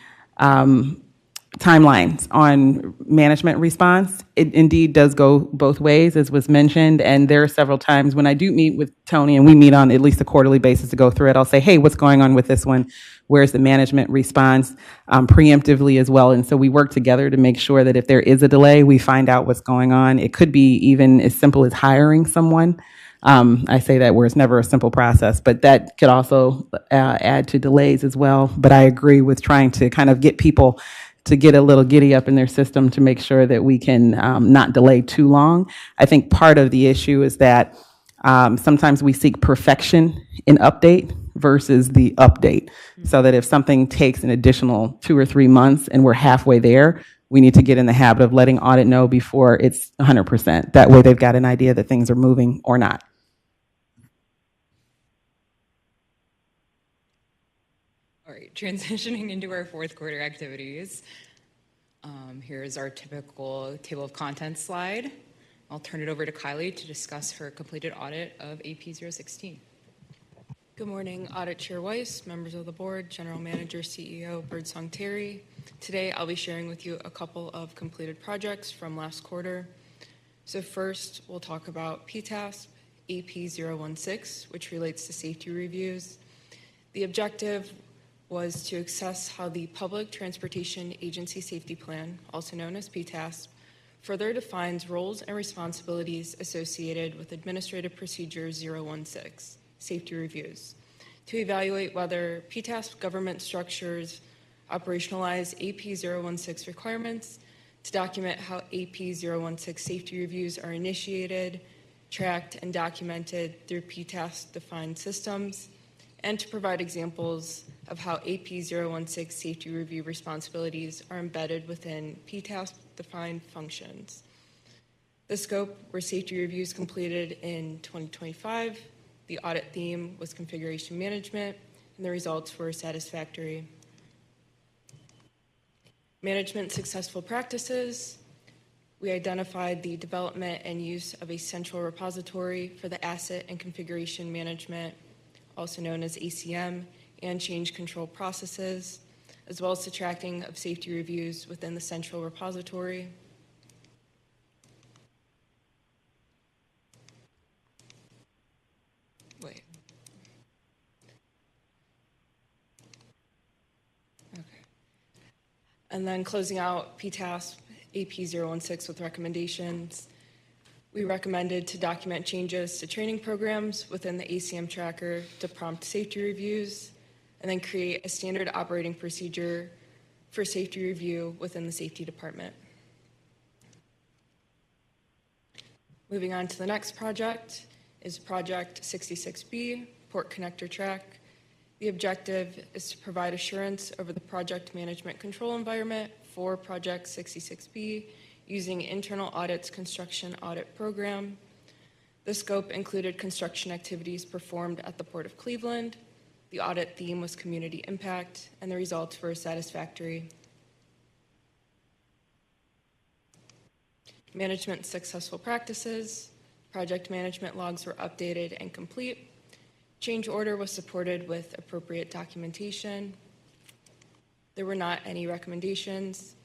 timelines on management response. It indeed does go both ways, as was mentioned, and there are several times when I do meet with Tony, and we meet on at least a quarterly basis to go through it, I'll say, hey, what's going on with this one? Where's the management response preemptively as well? And so we work together to make sure that if there is a delay, we find out what's going on. It could be even as simple as hiring someone. I say that where it's never a simple process, but that could also add to delays as well. But I agree with trying to kind of get people to get a little giddy up in their system to make sure that we can not delay too long. I think part of the issue is that sometimes we seek perfection in update versus the update. So that if something takes an additional 2 or 3 months and we're halfway there, we need to get in the habit of letting audit know before it's 100%. That way they've got an idea that things are moving or not. All right, transitioning into our 4th quarter activities. Here's our typical table of contents slide. I'll turn it over to Kylie to discuss her completed audit of AP 016. Good morning, Audit Chair Weiss, members of the board, General Manager, CEO, Birdsong Terry. Today, I'll be sharing with you a couple of completed projects from last quarter. So first, we'll talk about PTASP AP016, which relates to safety reviews. The objective was to assess how the Public Transportation Agency Safety Plan, also known as PTASP, further defines roles and responsibilities associated with Administrative Procedure 016, safety reviews, to evaluate whether PTASP government structures operationalize AP016 requirements, to document how AP016 safety reviews are initiated, tracked, and documented through PTASP-defined systems, and to provide examples of how AP016 safety review responsibilities are embedded within PTASP-defined functions. The scope were safety reviews completed in 2025. The audit theme was configuration management, and the results were satisfactory. Management successful practices. We identified the development and use of a central repository for the asset and configuration management, also known as ACM, and change control processes, as well as the tracking of safety reviews within the central repository. Wait. Okay. And then closing out PTASP AP016 with recommendations. We recommended to document changes to training programs within the ACM tracker to prompt safety reviews, and then create a standard operating procedure for safety review within the safety department. Moving on to the next project is Project 66B, Port Connector Track. The objective is to provide assurance over the project management control environment for Project 66B using Internal Audit's construction audit program. The scope included construction activities performed at the Port of Cleveland. The audit theme was community impact, and the results were satisfactory. Management successful practices. Project management logs were updated and complete. Change order was supported with appropriate documentation. There were not any recommendations.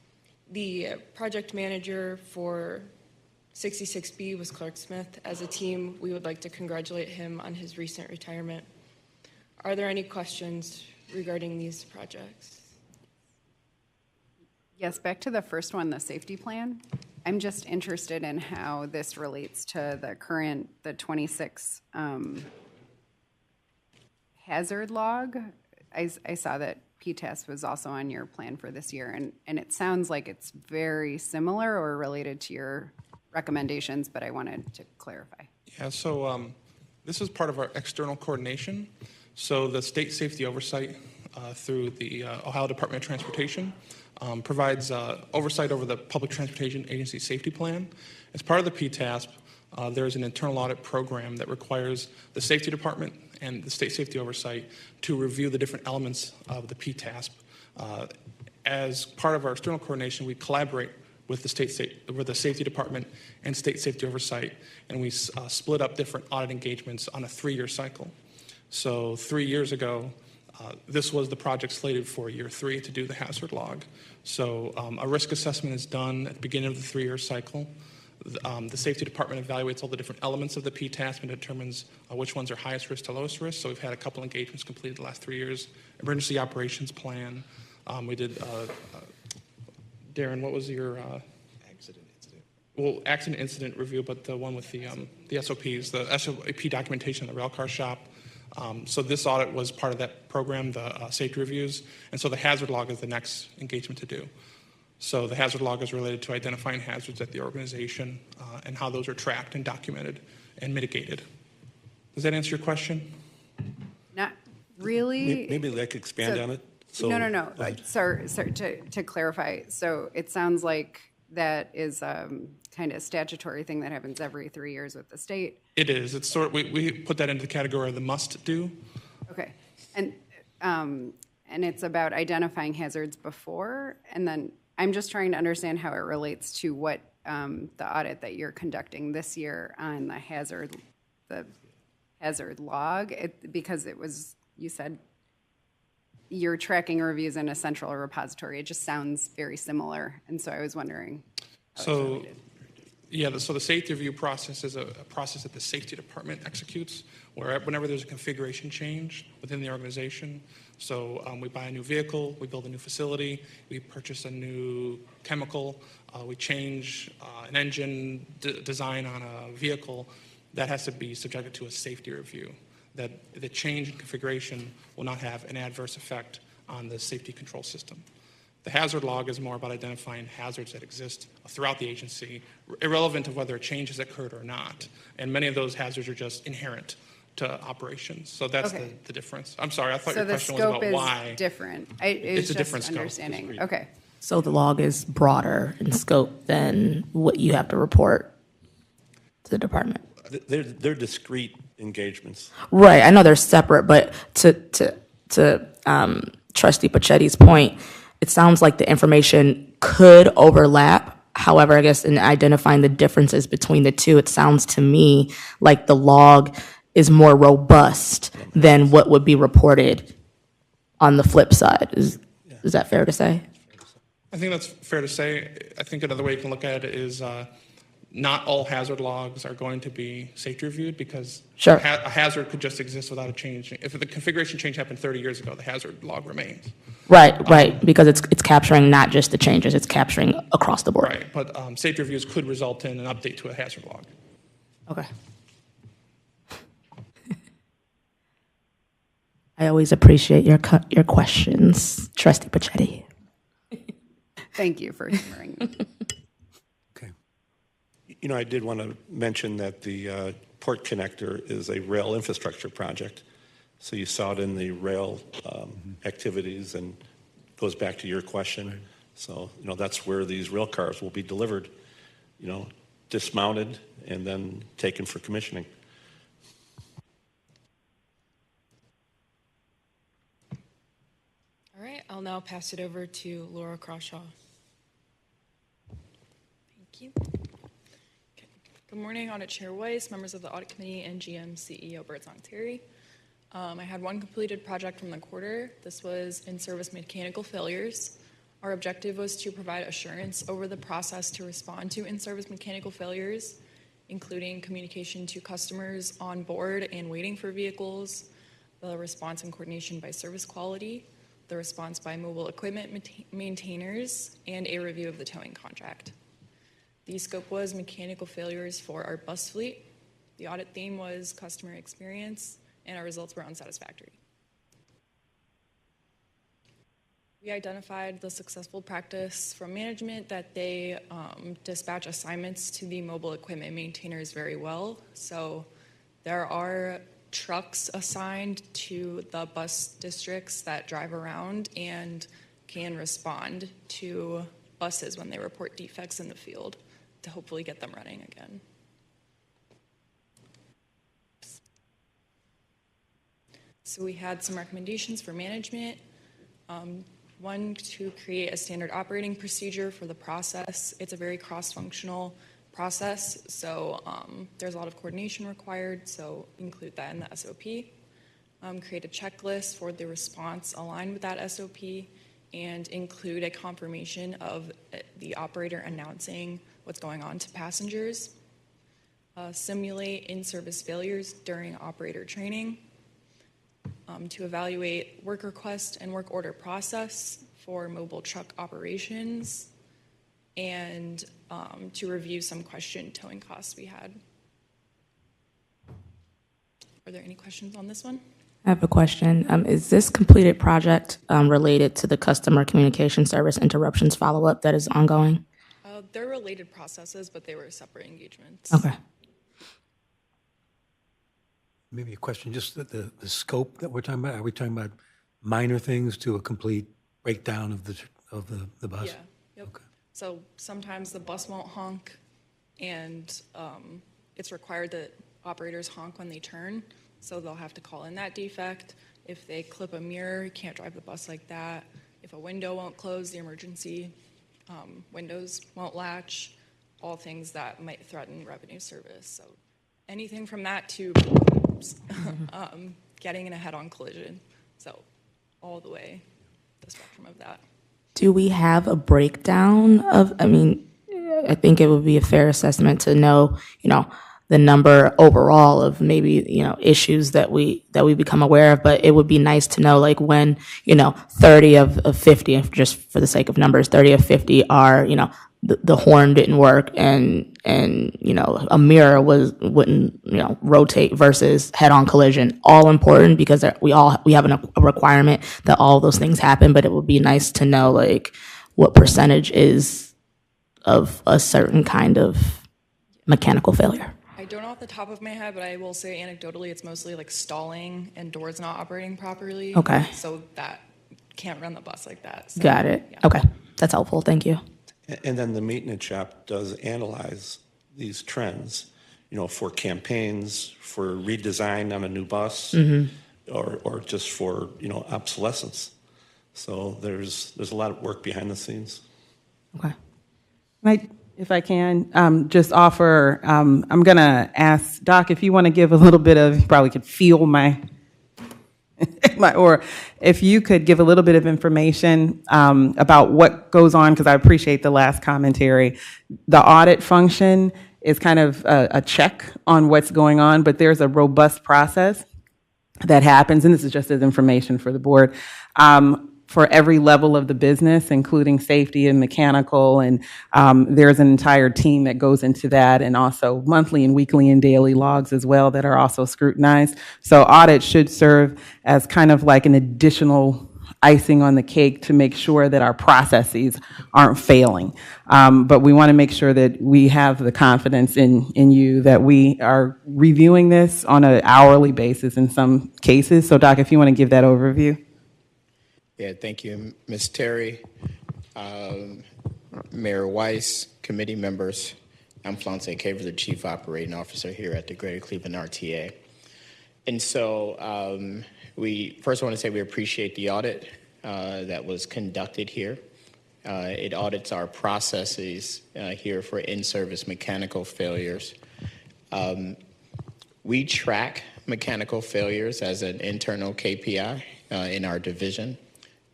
The project manager for 66B was Clark Smith. As a team, we would like to congratulate him on his recent retirement. Are there any questions regarding these projects? Yes, back to the first one, the safety plan. I'm just interested in how this relates to the 26 hazard log. I saw that PTASP was also on your plan for this year, and it sounds like it's very similar or related to your recommendations, but I wanted to clarify. Yeah, so this is part of our external coordination. So the state safety oversight through the Ohio Department of Transportation provides oversight over the Public Transportation Agency Safety Plan. As part of the PTASP, there's an internal audit program that requires the Safety Department and the State Safety Oversight to review the different elements of the PTASP. As part of our external coordination, we collaborate with the Safety Department and State Safety Oversight, and we split up different audit engagements on a 3-year cycle. So 3 years ago, this was the project slated for year 3 to do the hazard log. So a risk assessment is done at the beginning of the 3-year cycle. The Safety Department evaluates all the different elements of the PTASP and determines which ones are highest risk to lowest risk. So we've had a couple engagements completed the last 3 years. Emergency operations plan. We did, Darren, what was your? Accident incident. Well, accident incident review, but the one with the SOPs, the SOP documentation in the rail car shop. So this audit was part of that program, the safety reviews. And so the hazard log is the next engagement to do. So the hazard log is related to identifying hazards at the organization and how those are tracked and documented and mitigated. Does that answer your question? Not really. Maybe I could expand on it. So, No. Sorry, to clarify. So it sounds like that is kind of a statutory thing that happens every 3 years with the state. It is. It's sort of, we put that into the category of the must do. Okay. And it's about identifying hazards before, and then I'm just trying to understand how it relates to what the audit that you're conducting this year on the hazard log, because it was, you said you're tracking reviews in a central repository. It just sounds very similar, and so I was wondering how it's related. Yeah, so the safety review process is a process that the safety department executes where whenever there's a configuration change within the organization. So we buy a new vehicle, we build a new facility, we purchase a new chemical, we change an engine design on a vehicle, that has to be subjected to a safety review. That the change in configuration will not have an adverse effect on the safety control system. The hazard log is more about identifying hazards that exist throughout the agency, irrelevant of whether a change has occurred or not. And many of those hazards are just inherent to operations. So that's Okay. the difference. I'm sorry, I thought So your the question was scope about is why. different. It's a just different scope. understanding. Okay. So the log is broader in scope than what you have to report to the department. They're discrete engagements. Right, I know they're separate, but to Trustee Pachetti's point, it sounds like the information could overlap. However, I guess in identifying the differences between the two, it sounds to me like the log is more robust than what would be reported on the flip side. Is that fair to say? I think that's fair to say. I think another way you can look at it is not all hazard logs are going to be safety reviewed because Sure. a hazard could just exist without a change. If the configuration change happened 30 years ago, the hazard log remains. Right, because it's capturing not just the changes, it's capturing across the board. Right, but safety reviews could result in an update to a hazard log. Okay. I always appreciate your questions, Trustee Pachetti. Thank you for humoring me. Okay. You know, I did want to mention that the port connector is a rail infrastructure project. So you saw it in the rail activities and goes back to your question. So, you know, that's where these rail cars will be delivered, you know, dismounted and then taken for commissioning. All right, I'll now pass it over to Laura Crawshaw. Thank you. Okay. Good morning, Audit Chair Weiss, members of the Audit Committee, and GM CEO Birdsong Terry. I had one completed project from the quarter. This was in-service mechanical failures. Our objective was to provide assurance over the process to respond to in-service mechanical failures, including communication to customers on board and waiting for vehicles, the response and coordination by service quality, the response by mobile equipment maintainers, and a review of the towing contract. The scope was mechanical failures for our bus fleet. The audit theme was customer experience, and our results were unsatisfactory. We identified the successful practice from management that they dispatch assignments to the mobile equipment maintainers very well. So there are trucks assigned to the bus districts that drive around and can respond to buses when they report defects in the field to hopefully get them running again. So we had some recommendations for management. One, to create a standard operating procedure for the process. It's a very cross-functional process, so there's a lot of coordination required, so include that in the SOP. Create a checklist for the response aligned with that SOP, and include a confirmation of the operator announcing what's going on to passengers. Simulate in-service failures during operator training. To evaluate work request and work order process for mobile truck operations, and to review some question towing costs we had. Are there any questions on this one? I have a question. Is this completed project related to the customer communication service interruptions follow-up that is ongoing? They're related processes, but they were separate engagements. Okay. Maybe a question, just the scope that we're talking about. Are we talking about minor things to a complete breakdown of the bus? Yeah. Yep. Okay. So sometimes the bus won't honk, and it's required that operators honk when they turn, so they'll have to call in that defect. If they clip a mirror, you can't drive the bus like that. If a window won't close, the emergency windows won't latch, all things that might threaten revenue service. So anything from that to getting in a head-on collision. So all the way, the spectrum of that. Do we have a breakdown of, I think it would be a fair assessment to know, the number overall of maybe, issues that we become aware of. But it would be nice to know, like, when, 30 of 50, if just for the sake of numbers, 30 of 50 are, the horn didn't work and a mirror wouldn't rotate versus head-on collision. All important, because we have a requirement that all those things happen. But it would be nice to know, like, what percentage is of a certain kind of mechanical failure. I don't know off the top of my head, but I will say anecdotally, it's mostly like stalling and doors not operating properly. Okay. So that can't run the bus like that. So, Got it. yeah. Okay, that's helpful. Thank you. And then the maintenance shop does analyze these trends, for campaigns, for redesign on a new bus, or just for, obsolescence. So there's a lot of work behind the scenes. Okay. If I can, just offer, I'm going to ask Doc if you want to give a little bit of, you probably could feel my, or if you could give a little bit of information about what goes on, because I appreciate the last commentary. The audit function is kind of a check on what's going on, but there's a robust process that happens, and this is just as information for the board, for every level of the business, including safety and mechanical, and there's an entire team that goes into that, and also monthly and weekly and daily logs as well that are also scrutinized. So audit should serve as kind of like an additional icing on the cake to make sure that our processes aren't failing. But we want to make sure that we have the confidence in you that we are reviewing this on an hourly basis in some cases. So Doc, if you want to give that overview. Yeah, thank you, Ms. Terry, Mayor Weiss, committee members. I'm Flonse Caver, the Chief Operating Officer here at the Greater Cleveland RTA. And so we first want to say we appreciate the audit that was conducted here. It audits our processes here for in-service mechanical failures. We track mechanical failures as an internal KPI in our division.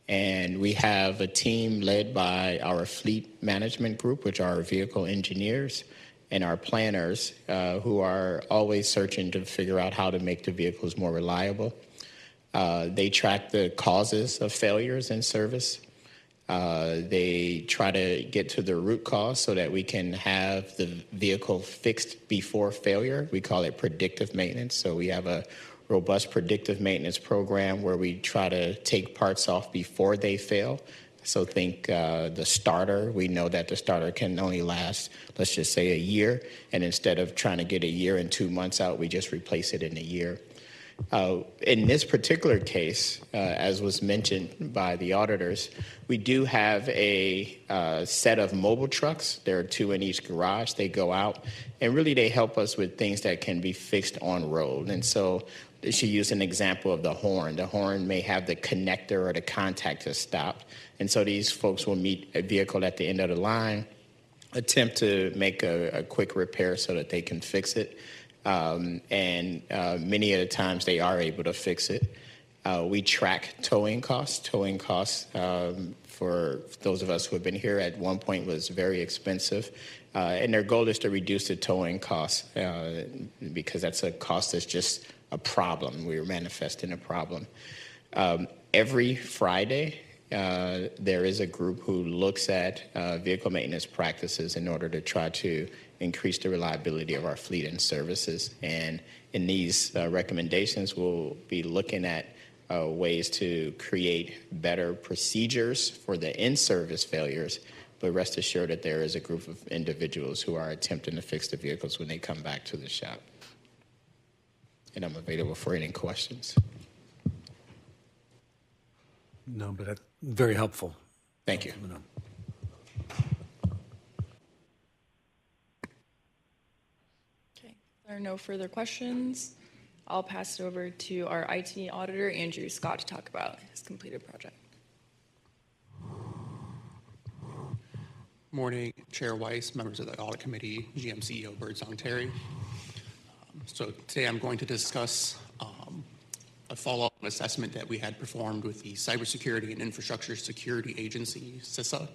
And we have a team led by our fleet management group, which are our vehicle engineers, and our planners, who are always searching to figure out how to make the vehicles more reliable. They track the causes of failures in service. They try to get to the root cause so that we can have the vehicle fixed before failure. We call it predictive maintenance. So we have a robust predictive maintenance program where we try to take parts off before they fail. So think the starter. We know that the starter can only last, let's just say, a year. And instead of trying to get a year and 2 months out, we just replace it in a year. In this particular case, as was mentioned by the auditors, we do have a set of mobile trucks. There are 2 in each garage. They go out, and really they help us with things that can be fixed on road. And so they should use an example of the horn. The horn may have the connector or the contactor stopped. And so these folks will meet a vehicle at the end of the line, attempt to make a quick repair so that they can fix it. And many of the times they are able to fix it. We track towing costs. Towing costs, for those of us who have been here at one point, was very expensive. And their goal is to reduce the towing costs because that's a cost that's just a problem. We're manifesting a problem. Every Friday, there is a group who looks at vehicle maintenance practices in order to try to increase the reliability of our fleet and services. And in these recommendations, we'll be looking at ways to create better procedures for the in-service failures, but rest assured that there is a group of individuals who are attempting to fix the vehicles when they come back to the shop. And I'm available for any questions. No, but that's very helpful. Thank you. Okay, if there are no further questions, I'll pass it over to our IT auditor, Andrew Scott, to talk about his completed project. Morning, Chair Weiss, members of the Audit Committee, GM CEO Birdsong Terry. So today I'm going to discuss a follow-up assessment that we had performed with the Cybersecurity and Infrastructure Security Agency, CISA.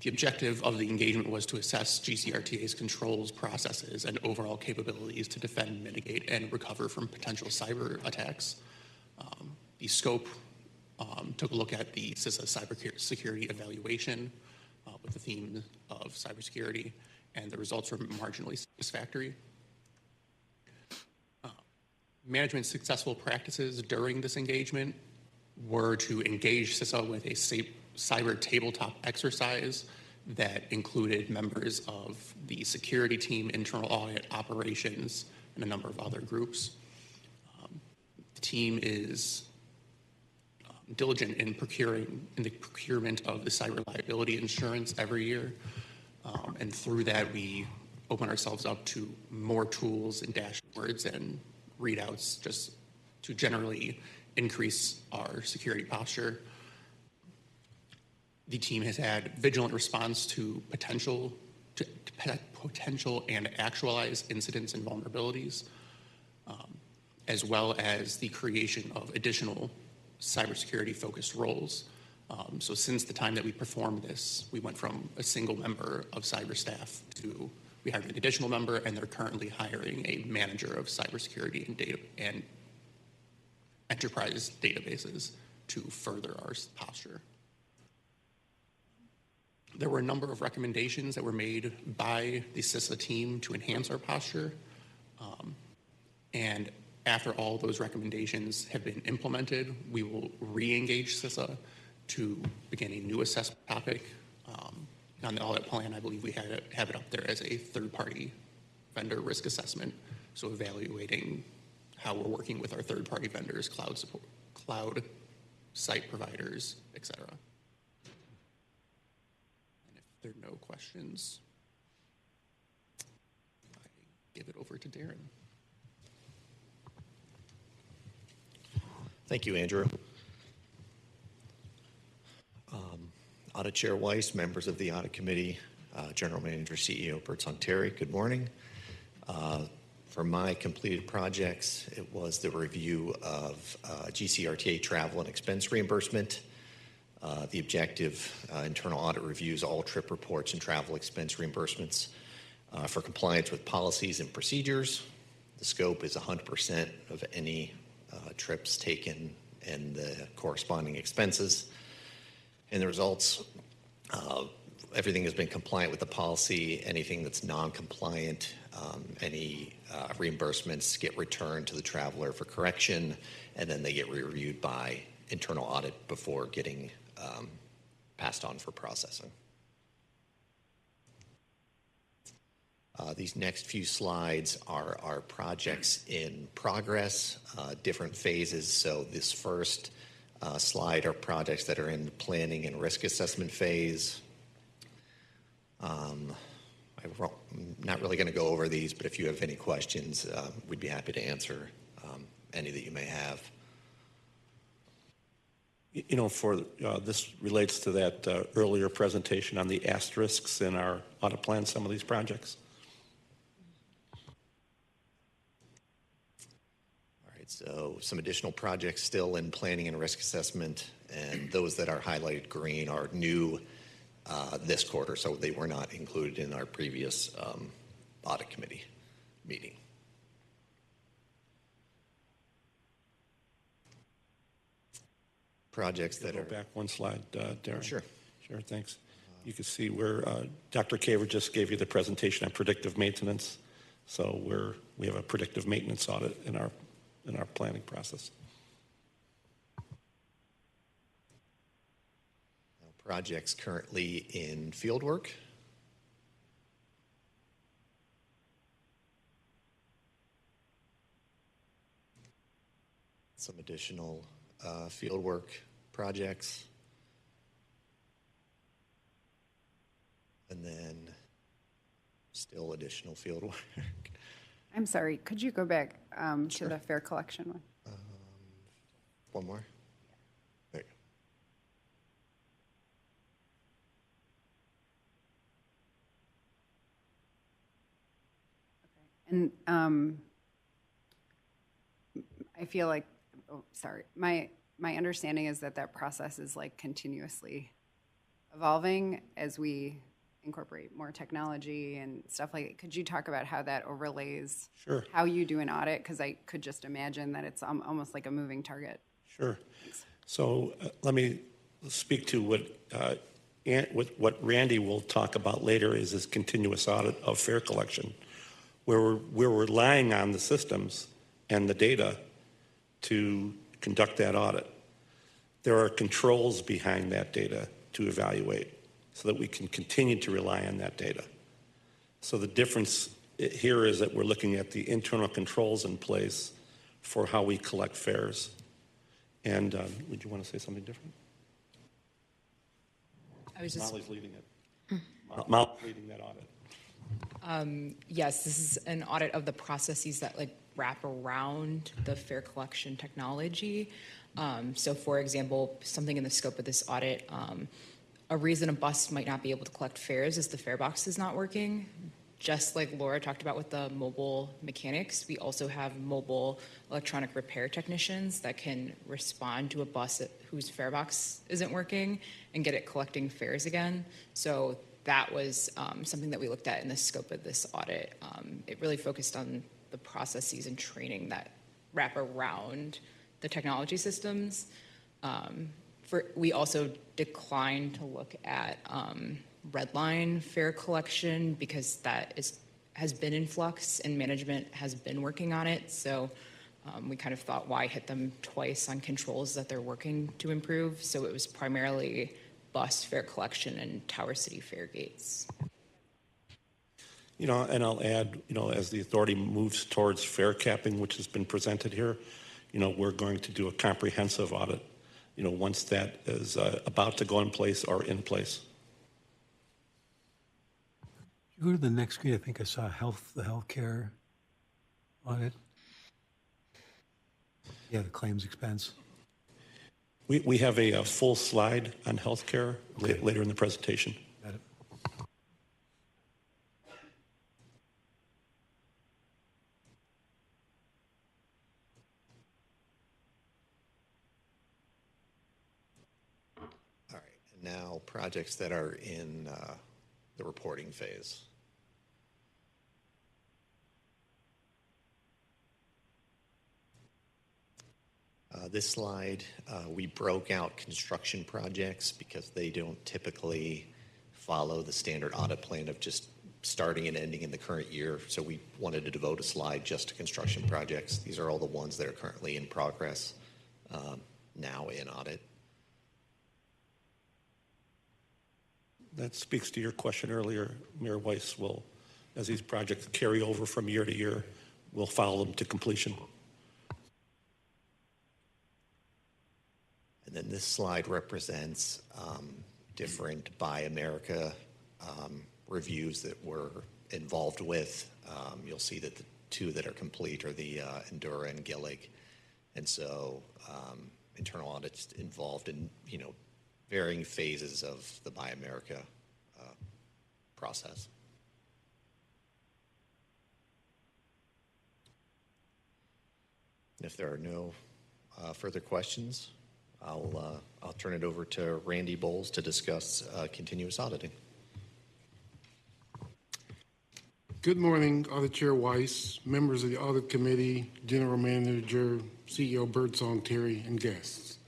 The objective of the engagement was to assess GCRTA's controls, processes, and overall capabilities to defend, mitigate, and recover from potential cyber attacks. The scope took a look at the CISA cybersecurity evaluation with the theme of cybersecurity, and the results were marginally satisfactory. Management's successful practices during this engagement were to engage CISA with a cyber tabletop exercise that included members of the security team, internal audit, operations, and a number of other groups. The team is diligent in the procurement of the cyber liability insurance every year. And through that, we open ourselves up to more tools and dashboards and readouts just to generally increase our security posture. The team has had vigilant response to potential and actualized incidents and vulnerabilities, as well as the creation of additional cybersecurity-focused roles. So since the time that we performed this, we went from a single member of cyber staff to we hired an additional member, and they're currently hiring a manager of cybersecurity and data and enterprise databases to further our posture. There were a number of recommendations that were made by the CISA team to enhance our posture. And after all those recommendations have been implemented, we will re-engage CISA to begin a new assessment topic. On the audit plan, I believe we have it up there as a third-party vendor risk assessment, so evaluating how we're working with our third-party vendors, cloud support, cloud site providers, et cetera. And if there are no questions, I give it over to Darren. Thank you, Andrew. Audit Chair Weiss, members of the Audit Committee, General Manager, CEO Birdsong Terry, good morning. For my completed projects, it was the review of GCRTA travel and expense reimbursement. The objective, internal audit reviews all trip reports and travel expense reimbursements for compliance with policies and procedures. The scope is 100% of any trips taken and the corresponding expenses. And the results, everything has been compliant with the policy. Anything that's non-compliant, any reimbursements get returned to the traveler for correction, and then they get reviewed by internal audit before getting passed on for processing. These next few slides are our projects in progress, different phases. So this first slide are projects that are in the planning and risk assessment phase. I'm not really going to go over these, but if you have any questions, we'd be happy to answer any that you may have. You know, this relates to that earlier presentation on the asterisks in our audit plan, some of these projects. So some additional projects still in planning and risk assessment, and those that are highlighted green are new this quarter, so they were not included in our previous audit committee meeting. Projects that are... Go back one slide, Darren. Sure. Sure, thanks. You can see where Dr. Kaver just gave you the presentation on predictive maintenance. So we have a predictive maintenance audit in our planning process. Projects currently in field work. Some additional field work projects. And then still additional field work. I'm sorry, could you go back to the fair collection one? One more. There you go. And I feel like, my understanding is that process is like continuously evolving as we incorporate more technology and stuff like it. Could you talk about how that overlays Sure. how you do an audit? Because I could just imagine that it's almost like a moving target. Sure. So let me speak to what Randy will talk about later is this continuous audit of fare collection, where we're relying on the systems and the data to conduct that audit. There are controls behind that data to evaluate so that we can continue to rely on that data. So the difference here is that we're looking at the internal controls in place for how we collect fares. And would you want to say something different? I was just, Molly's leading it. Molly's leading that audit. yes, this is an audit of the processes that like wrap around the fare collection technology. So for example, something in the scope of this audit, a reason a bus might not be able to collect fares is the fare box is not working. Just like Laura talked about with the mobile mechanics, we also have mobile electronic repair technicians that can respond to a bus whose fare box isn't working and get it collecting fares again. So that was something that we looked at in the scope of this audit. It really focused on the processes and training that wrap around the technology systems. We also declined to look at redline fare collection because that has been in flux and management has been working on it. So we kind of thought, why hit them twice on controls that they're working to improve? So it was primarily bus fare collection and Tower City fare gates. You know, and I'll add, you know, as the authority moves towards fare capping, which has been presented here, you know, we're going to do a comprehensive audit, you know, once that is about to go in place or in place. You go to the next screen, I think I saw the healthcare audit. Yeah, the claims expense. We have a full slide on healthcare later in the presentation. Got it. All right, and now projects that are in the reporting phase. This slide, we broke out construction projects because they don't typically follow the standard audit plan of just starting and ending in the current year. So we wanted to devote a slide just to construction projects. These are all the ones that are currently in progress, now in audit. That speaks to your question earlier. Mayor Weiss will, as these projects carry over from year to year, we'll follow them to completion. And then this slide represents different Buy America reviews that we're involved with. You'll see that the two that are complete are the Endura and Gillig. And so internal audits involved in, you know, varying phases of the Buy America process. If there are no further questions, I'll turn it over to Randy Bowles to discuss continuous auditing. Good morning, Audit Chair Weiss, members of the Audit Committee, General Manager, CEO Birdsong Terry, and guests.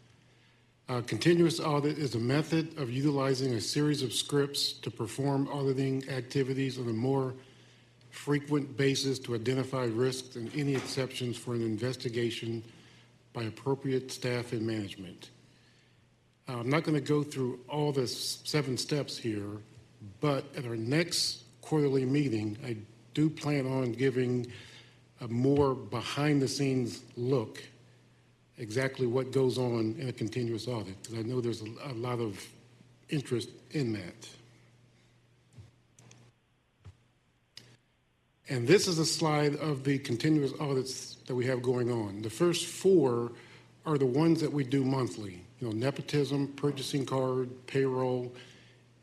Continuous audit is a method of utilizing a series of scripts to perform auditing activities on a more frequent basis to identify risks and any exceptions for an investigation by appropriate staff and management. I'm not going to go through all the 7 steps here, but at our next quarterly meeting, I do plan on giving a more behind-the-scenes look exactly what goes on in a continuous audit, because I know there's a lot of interest in that. And this is a slide of the continuous audits that we have going on. The first 4 are the ones that we do monthly. You know, nepotism, purchasing card, payroll,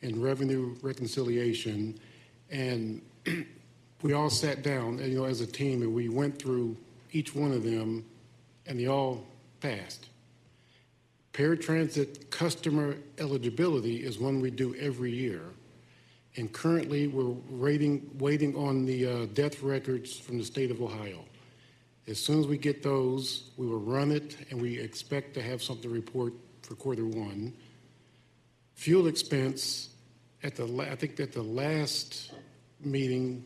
and revenue reconciliation. And we all sat down, you know, as a team, and we went through each one of them, and they all passed. Paratransit customer eligibility is one we do every year. And currently, we're waiting on the death records from the state of Ohio. As soon as we get those, we will run it, and we expect to have something to report for Q1. Fuel expense, I think at the last meeting,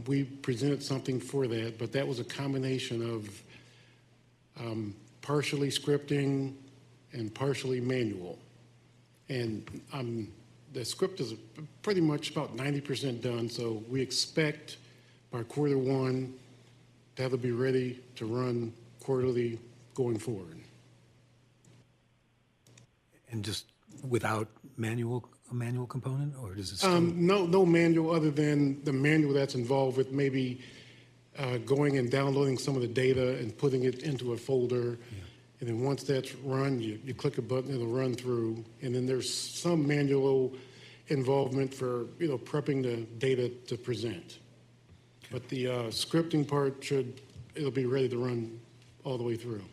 we presented something for that, but that was a combination of partially scripting and partially manual. And the script is pretty much about 90% done, so we expect by Q1 that'll be ready to run quarterly going forward. And just without a manual component, or does it still? No manual other than the manual that's involved with maybe going and downloading some of the data and putting it into a folder. Yeah. And then once that's run, you click a button, it'll run through. And then there's some manual involvement for, prepping the data to present. Okay. But the scripting part it'll be ready to run all the way through.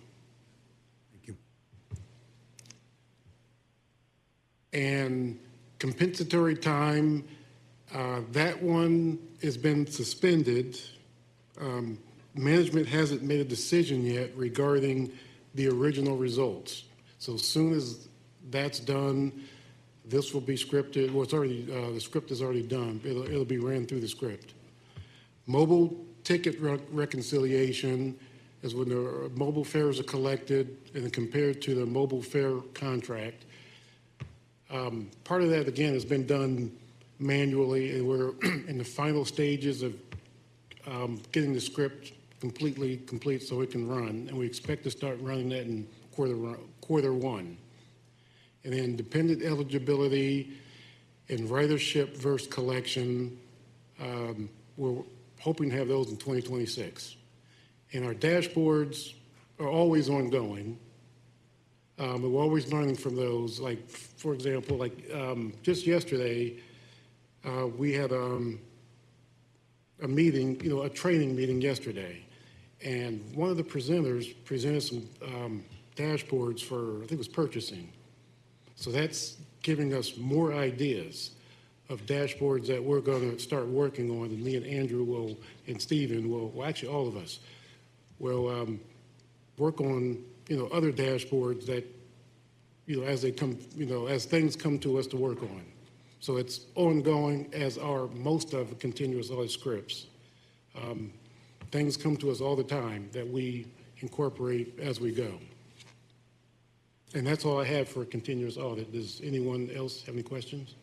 Thank you. And compensatory time, that one has been suspended. Management hasn't made a decision yet regarding the original results. So as soon as that's done, this will be scripted. Well, it's already the script is already done. It'll be ran through the script. Mobile ticket reconciliation is when the mobile fares are collected and compared to the mobile fare contract. Part of that, again, has been done manually, and we're in the final stages of getting the script completely complete so it can run, and we expect to start running that in Q1. And then dependent eligibility and ridership versus collection, we're hoping to have those in 2026. And our dashboards are always ongoing. We're always learning from those. Like, for example, just yesterday, we had a meeting, a training meeting yesterday. And one of the presenters presented some dashboards for, I think it was purchasing. So that's giving us more ideas of dashboards that we're going to start working on. And me and Andrew and Stephen well, actually all of us will work on, other dashboards that, as they come, as things come to us to work on. So it's ongoing, as are most of the continuous audit scripts. Things come to us all the time that we incorporate as we go. And that's all I have for continuous audit. Does anyone else have any questions?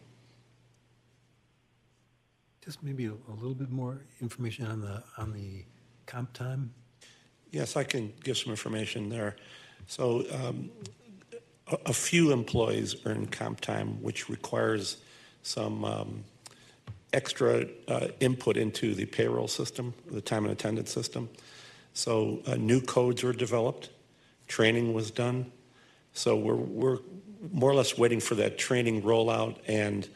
Just maybe a little bit more information on the comp time. Yes, I can give some information there. So a few employees earn comp time, which requires some extra input into the payroll system, the time and attendance system. So new codes were developed, training was done. So we're more or less waiting for that training rollout and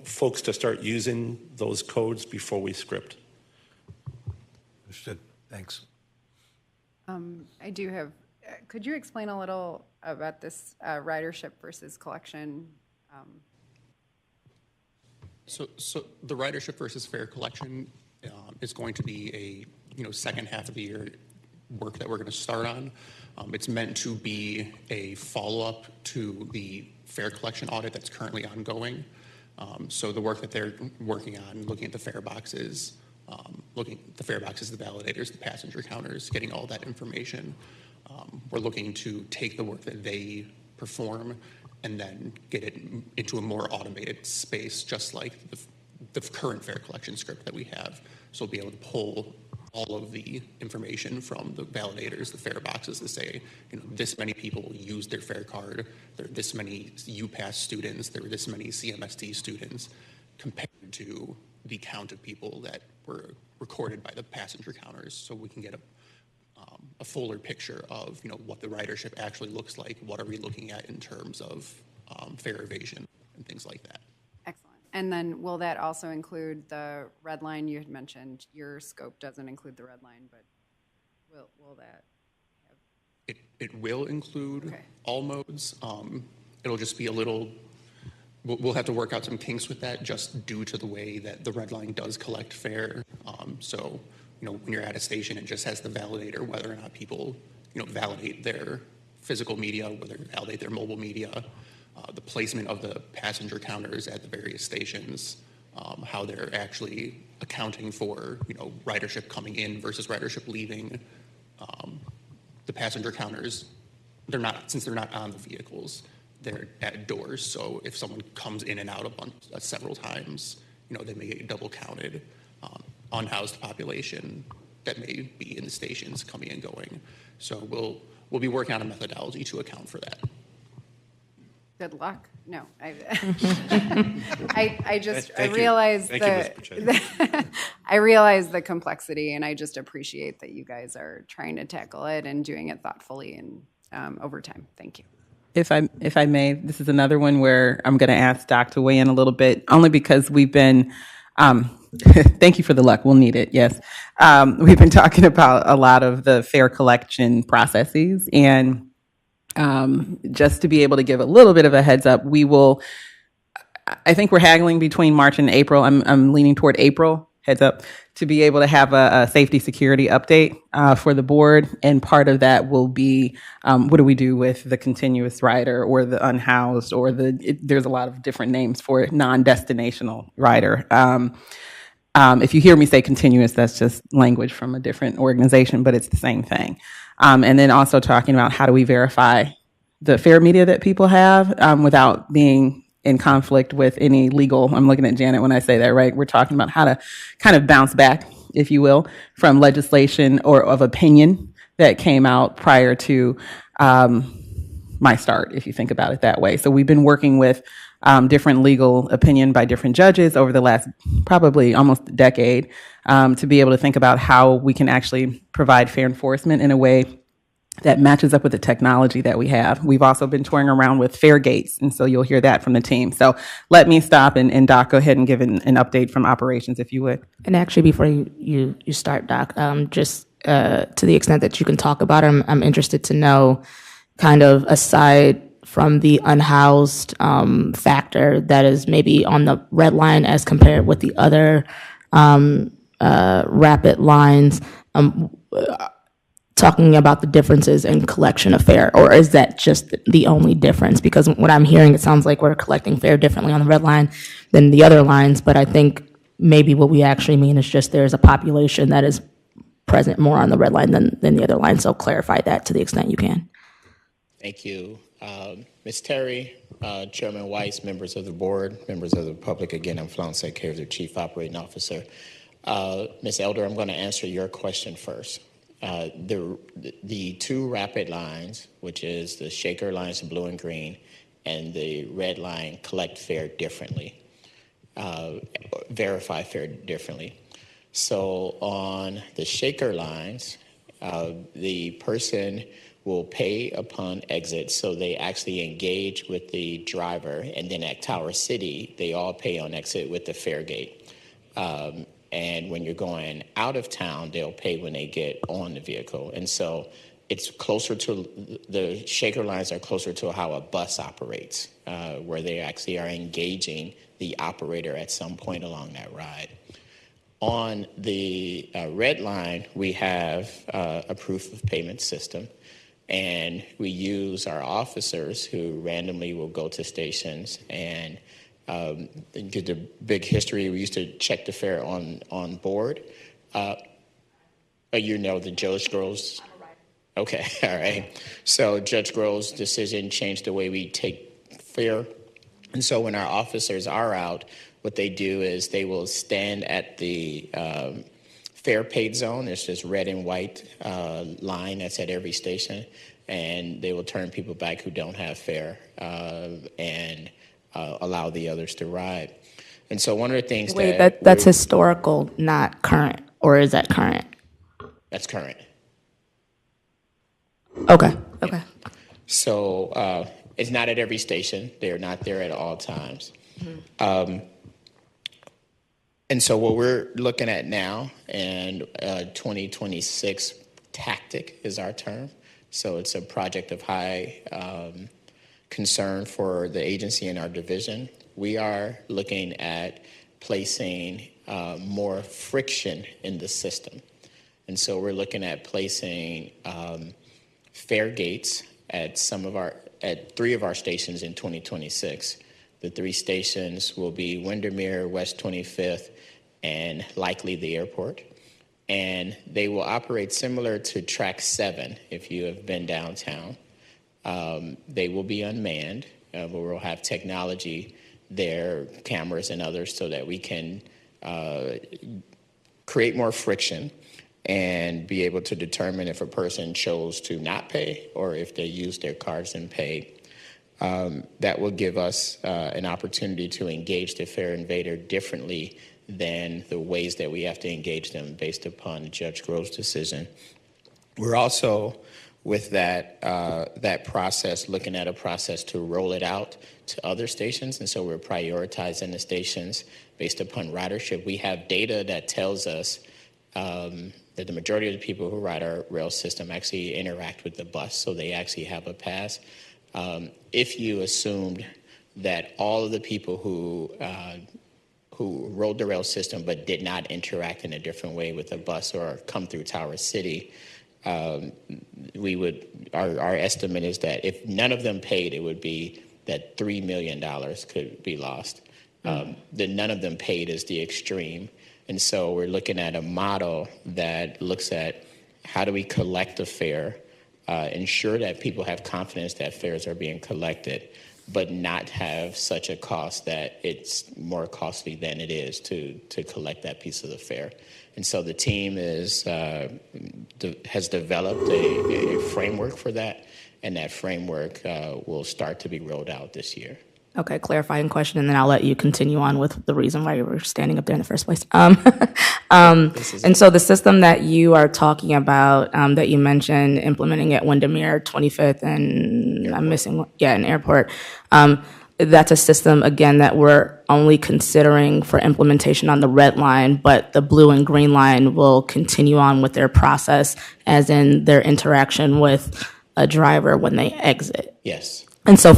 folks to start using those codes before we script. Understood. Thanks. I do have, could you explain a little about this ridership versus collection? So the ridership versus fare collection is going to be a second half of the year work that we're going to start on. It's meant to be a follow-up to the fare collection audit that's currently ongoing. So the work that they're working on, looking at the fare boxes, the validators, the passenger counters, getting all that information. We're looking to take the work that they perform and then get it into a more automated space, just like the current fare collection script that we have. So we'll be able to pull all of the information from the validators, the fare boxes, to say, this many people used their fare card, there are this many UPass students, there were this many CMST students, compared to the count of people that were recorded by the passenger counters, so we can get a fuller picture of what the ridership actually looks like. What are we looking at in terms of fare evasion and things like that. Excellent. And then will that also include the red line? You had mentioned your scope doesn't include the red line, but will that have? It will include Okay. all modes. It'll just be a little, we'll have to work out some kinks with that just due to the way that the red line does collect fare. So, when you're at a station, it just has the validator whether or not people, validate their physical media, whether they validate their mobile media, the placement of the passenger counters at the various stations, how they're actually accounting for, ridership coming in versus ridership leaving. The passenger counters, since they're not on the vehicles, they're at doors. So if someone comes in and out several times, they may get double counted. Unhoused population that may be in the stations coming and going. So we'll be working on a methodology to account for that. Good luck. No, I Thank you. realize Thank you, Ms. Pacheco. I realize the complexity, and I just appreciate that you guys are trying to tackle it and doing it thoughtfully and over time. Thank you. If I may, this is another one where I'm going to ask Doc to weigh in a little bit, only because we've been, thank you for the luck, we'll need it, yes. We've been talking about a lot of the fare collection processes, and just to be able to give a little bit of a heads up, I think we're haggling between March and April. I'm leaning toward April, heads up, to be able to have a safety security update for the board. And part of that will be, what do we do with the continuous rider or the unhoused or there's a lot of different names for it, non-destinational rider. If you hear me say continuous, that's just language from a different organization, but it's the same thing. And then also talking about how do we verify the fare media that people have without being in conflict with any legal, I'm looking at Janet when I say that, right? We're talking about how to kind of bounce back, if you will, from legislation or of opinion that came out prior to my start, if you think about it that way. So we've been working with different legal opinion by different judges over the last probably almost a decade to be able to think about how we can actually provide fair enforcement in a way that matches up with the technology that we have. We've also been touring around with fare gates, and so you'll hear that from the team. So let me stop and Doc, go ahead and give an update from operations, if you would. And actually, before you start, Doc, just to the extent that you can talk about it, I'm interested to know, kind of aside from the unhoused factor that is maybe on the red line as compared with the other rapid lines, talking about the differences in collection of fare, or is that just the only difference? Because what I'm hearing, it sounds like we're collecting fare differently on the red line than the other lines, but I think maybe what we actually mean is just there's a population that is present more on the red line than the other line, so clarify that to the extent you can. Thank you. Ms. Terry, Chairman Weiss, members of the board, members of the public, again, I'm Flount Secretary, the Chief Operating Officer. Ms. Elder, I'm going to answer your question first. The two rapid lines, which is the shaker lines, blue and green, and the red line, collect fare differently, verify fare differently. So on the shaker lines, the person will pay upon exit, so they actually engage with the driver, and then at Tower City, they all pay on exit with the fare gate. And when you're going out of town, they'll pay when they get on the vehicle. And so it's closer to, the shaker lines are closer to how a bus operates, where they actually are engaging the operator at some point along that ride. On the red line, we have a proof of payment system, and we use our officers who randomly will go to stations and get the big history. We used to check the fare on board. The Judge Groves. Okay, all right. So Judge Groves' decision changed the way we take fare. And so when our officers are out, what they do is they will stand at the fare paid zone. There's this red and white line that's at every station. And they will turn people back who don't have fare and allow the others to ride. And so one of the things that's historical, not current, or is that current? That's current. Okay. So it's not at every station. They're not there at all times. Mm-hmm. And so what we're looking at now, and 2026 tactic is our term, So it's a project of high concern for the agency and our division. We are looking at placing more friction in the system. And so we're looking at placing fare gates at at 3 of our stations in 2026. The 3 stations will be Windermere, West 25th, and likely the airport. And they will operate similar to Track 7 if you have been downtown. They will be unmanned, but we'll have technology there, cameras and others, so that we can create more friction and be able to determine if a person chose to not pay or if they used their cards and paid. That will give us an opportunity to engage the fare invader differently than the ways that we have to engage them based upon Judge Grove's decision. We're also, with that process, looking at a process to roll it out to other stations, and so we're prioritizing the stations based upon ridership. We have data that tells us that the majority of the people who ride our rail system actually interact with the bus, so they actually have a pass. If you assumed that all of the people who rode the rail system but did not interact in a different way with the bus or come through Tower City, our estimate is that if none of them paid, it would be that $3 million could be lost. The none of them paid is the extreme. And so we're looking at a model that looks at how do we collect the fare, ensure that people have confidence that fares are being collected, but not have such a cost that it's more costly than it is to collect that piece of the fare. And so the team has developed a framework for that, and that framework will start to be rolled out this year. Okay, clarifying question, and then I'll let you continue on with the reason why you were standing up there in the first place. And so the system that you are talking about, that you mentioned implementing at Windermere, 25th, and airport. I'm missing one, an airport. That's a system, again, that we're only considering for implementation on the red line, but the blue and green line will continue on with their process, as in their interaction with a driver when they exit. Yes. And so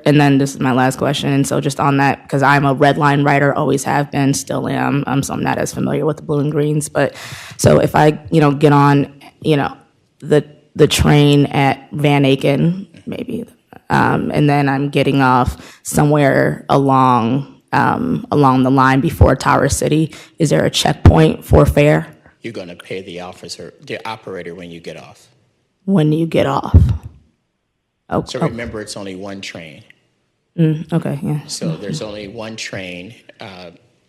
and then this is my last question, and so just on that, because I'm a red line rider, always have been, still am, so I'm not as familiar with the blue and greens, but so if I, get on, the train at Van Aken, maybe, and then I'm getting off somewhere along the line before Tower City, is there a checkpoint for fare? You're going to pay the operator when you get off. When you get off. Okay. So remember, it's only one train. Okay, yeah. So there's only one train.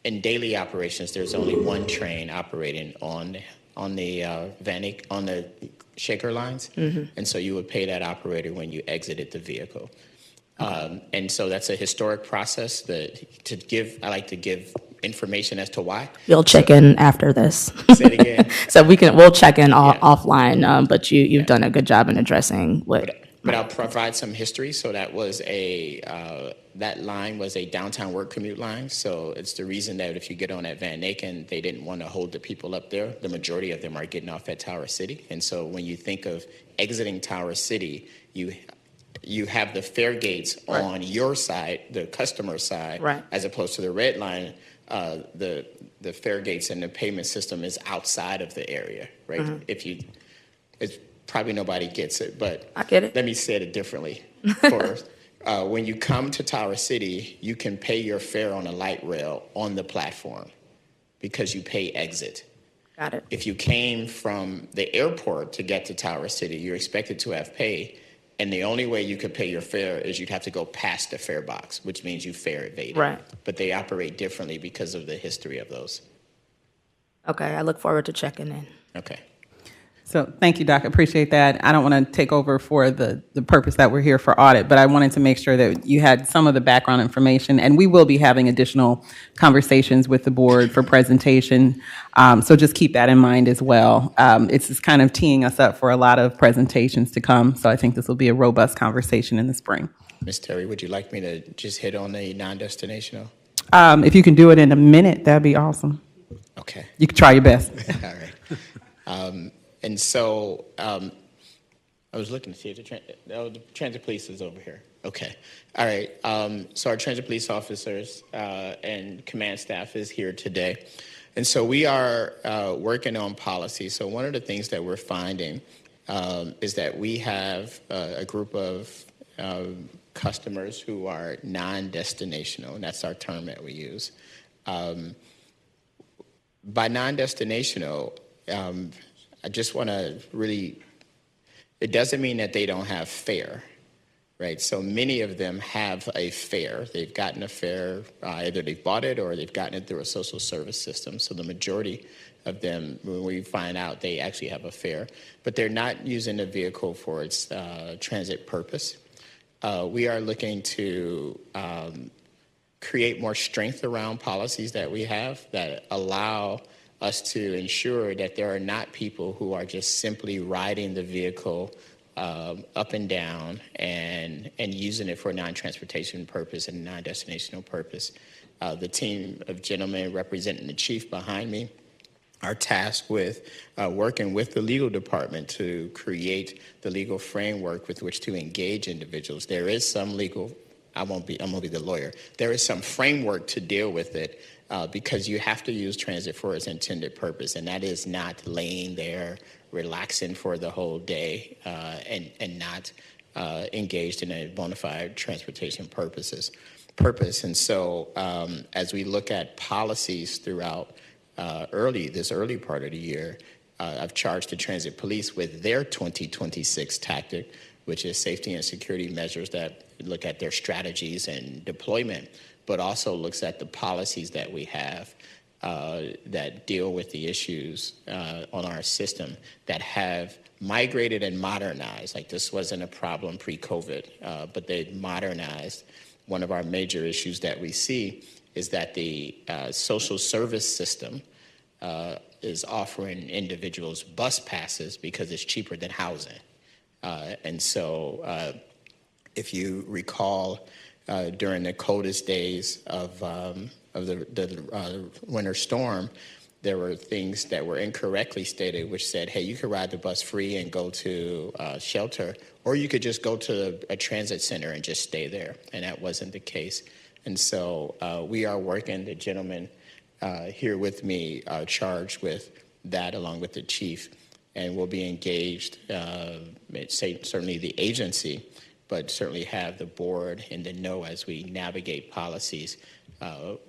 In daily operations, there's only one train operating on the shaker lines. And so you would pay that operator when you exited the vehicle. And so that's a historic process I like to give information as to why. You'll check in after this. Say it again. So we'll check in offline, but you've done a good job in addressing what... But I'll provide some history. So that was that line was a downtown work commute line. So it's the reason that if you get on at Van Aken, they didn't want to hold the people up there. The majority of them are getting off at Tower City. And so when you think of exiting Tower City, you have the fare gates on your side, the customer side, as opposed to the red line. The fare gates and the payment system is outside of the area, right? It's probably nobody gets it, but I get it. Let me say it differently. First, when you come to Tower City, you can pay your fare on a light rail on the platform because you pay exit. Got it. If you came from the airport to get to Tower City, you're expected to have paid, and the only way you could pay your fare is you'd have to go past the fare box, which means you fare evaded. Right. But they operate differently because of the history of those. Okay, I look forward to checking in. Okay. So thank you, Doc. I appreciate that. I don't want to take over for the purpose that we're here for audit, but I wanted to make sure that you had some of the background information, and we will be having additional conversations with the board for presentation. So just keep that in mind as well. It's just kind of teeing us up for a lot of presentations to come. So I think this will be a robust conversation in the spring. Ms. Terry, would you like me to just hit on the non-destinational? If you can do it in a minute, that'd be awesome. Okay. You can try your best. All right. And so a I was looking to see if the transit police is over here. Okay. All right. So our transit police officers and command staff is here today. And so we are working on policy. So one of the things that we're finding is that we have a group of customers who are non-destinational, and that's our term that we use. By non-destinational, I just want to really, it doesn't mean that they don't have fare, right? So many of them have a fare. They've gotten a fare, either they've bought it or they've gotten it through a social service system. So the majority of them, when we find out, they actually have a fare, but they're not using the vehicle for its transit purpose. We are looking to create more strength around policies that we have that allow us to ensure that there are not people who are just simply riding the vehicle up and down and using it for non-transportation purpose and non-destinational purpose. The team of gentlemen representing the chief behind me are tasked with working with the legal department to create the legal framework with which to engage individuals. There is some legal, I'm gonna be the lawyer. There is some framework to deal with it because you have to use transit for its intended purpose, and that is not laying there, relaxing for the whole day, and not engaged in a bona fide transportation purpose. And so as we look at policies throughout this early part of the year, I've charged the transit police with their 2026 tactic, which is safety and security measures that look at their strategies and deployment, but also looks at the policies that we have that deal with the issues on our system that have migrated and modernized. Like, this wasn't a problem pre-COVID, but they modernized. One of our major issues that we see is that the social service system is offering individuals bus passes because it's cheaper than housing. And so if you recall, during the coldest days of the winter storm, there were things that were incorrectly stated, which said, hey, you could ride the bus free and go to shelter, or you could just go to a transit center and just stay there. And that wasn't the case. And so we are working, the gentleman here with me are charged with that along with the chief, and we'll be engaged, certainly the agency, but certainly have the board in the know as we navigate policies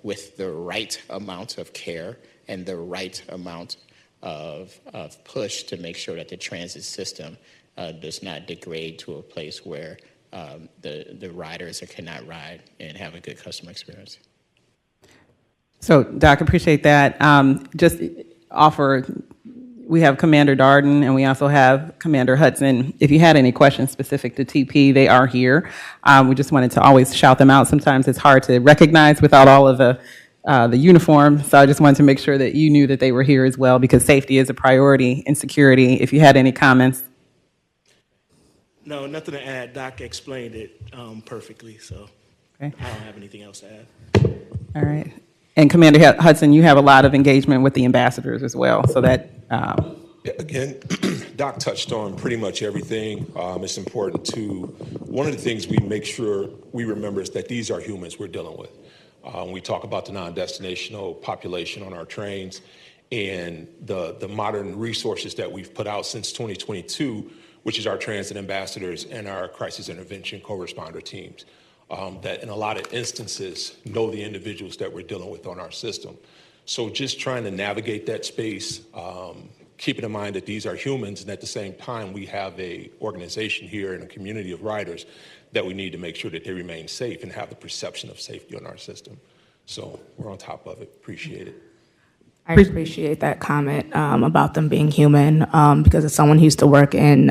with the right amount of care and the right amount of push to make sure that the transit system does not degrade to a place where the riders cannot ride and have a good customer experience. So, Doc, appreciate that. Just offer, we have Commander Darden and we also have Commander Hudson. If you had any questions specific to TP, they are here. We just wanted to always shout them out. Sometimes it's hard to recognize without all of the uniform. So I just wanted to make sure that you knew that they were here as well, because safety is a priority in security. If you had any comments. No, nothing to add. Doc explained it perfectly, so okay. I don't have anything else to add. All right. And Commander Hudson, you have a lot of engagement with the ambassadors as well, so that... Again, Doc touched on pretty much everything. It's important to, one of the things we make sure we remember is that these are humans we're dealing with. We talk about the non-destinational population on our trains and the modern resources that we've put out since 2022, which is our transit ambassadors and our crisis intervention co-responder teams, that in a lot of instances know the individuals that we're dealing with on our system. So just trying to navigate that space, keeping in mind that these are humans, and at the same time we have a organization here and a community of riders that we need to make sure that they remain safe and have the perception of safety on our system. So we're on top of it. Appreciate it. I appreciate that comment about them being human, because as someone who used to work in,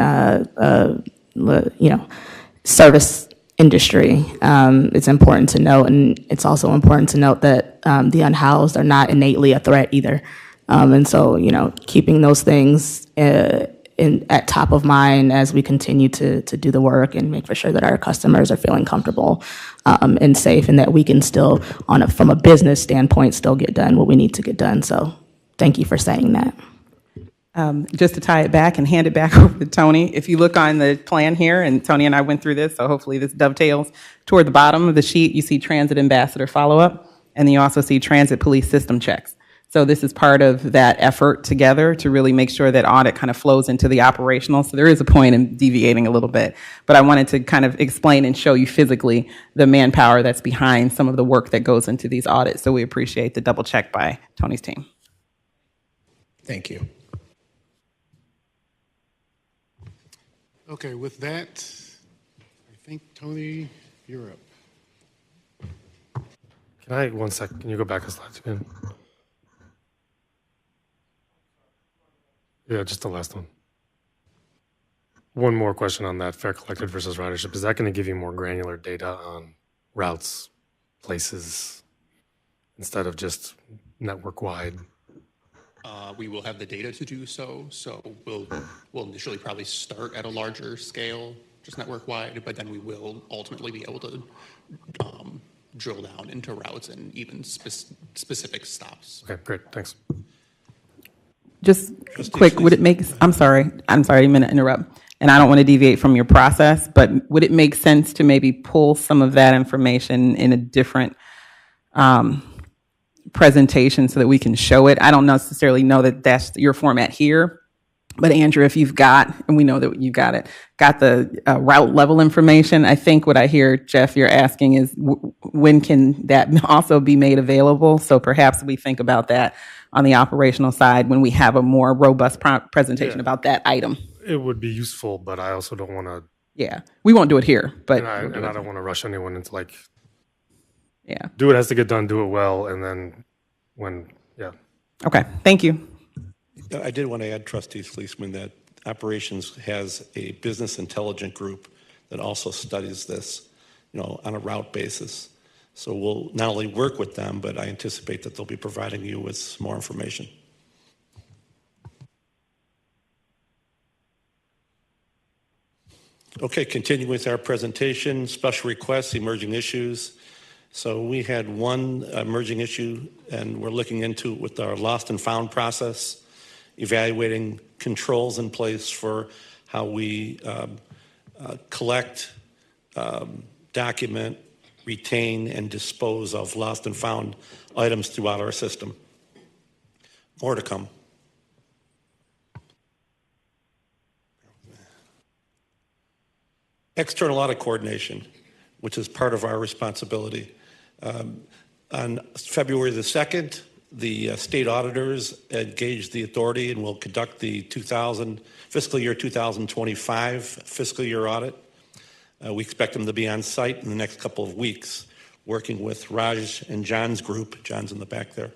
service industry, it's important to note, and it's also important to note that the unhoused are not innately a threat either. And so, keeping those things at top of mind as we continue to do the work and make for sure that our customers are feeling comfortable and safe, and that we can still, from a business standpoint, still get done what we need to get done. So thank you for saying that. Just to tie it back and hand it back over to Tony, if you look on the plan here, and Tony and I went through this, so hopefully this dovetails, toward the bottom of the sheet, you see transit ambassador follow-up, and then you also see transit police system checks. So this is part of that effort together to really make sure that audit kind of flows into the operational. So there is a point in deviating a little bit, but I wanted to kind of explain and show you physically the manpower that's behind some of the work that goes into these audits. So we appreciate the double check by Tony's team. Thank you. Okay, with that, I think, Tony, you're up. Can I, one sec, can you go back a slide again? Yeah, just the last one. One more question on that fare collected versus ridership. Is that going to give you more granular data on routes, places, instead of just network-wide? We will have the data to do so. So we'll initially probably start at a larger scale, just network-wide, but then we will ultimately be able to drill down into routes and even specific stops. Okay, great, thanks. Just quick, would it make, I'm sorry, I didn't mean to interrupt, and I don't want to deviate from your process, but would it make sense to maybe pull some of that information in a different presentation so that we can show it? I don't necessarily know that that's your format here, but Andrew, if you've got, and we know that you've got it, got the route level information, I think what I hear, Jeff, you're asking is when can that also be made available? So perhaps we think about that on the operational side when we have a more robust presentation about that item. It would be useful, but I also don't want to. Yeah, we won't do it here, but. And I don't want to rush anyone into like. Yeah. Do what has to get done, do it well, and then when, yeah. Okay, thank you. I did want to add, Trustee Fleeceman, that operations has a business intelligence group that also studies this, on a route basis. So we'll not only work with them, but I anticipate that they'll be providing you with more information. Okay, continuing with our presentation, special requests, emerging issues. So we had one emerging issue, and we're looking into it with our lost and found process, evaluating controls in place for how we collect, document, retain, and dispose of lost and found items throughout our system. More to come. External audit coordination, which is part of our responsibility. On February the 2nd, the state auditors engaged the authority and will conduct the fiscal year 2025 fiscal year audit. We expect them to be on site in the next couple of weeks, working with Raj and John's group. John's in the back there.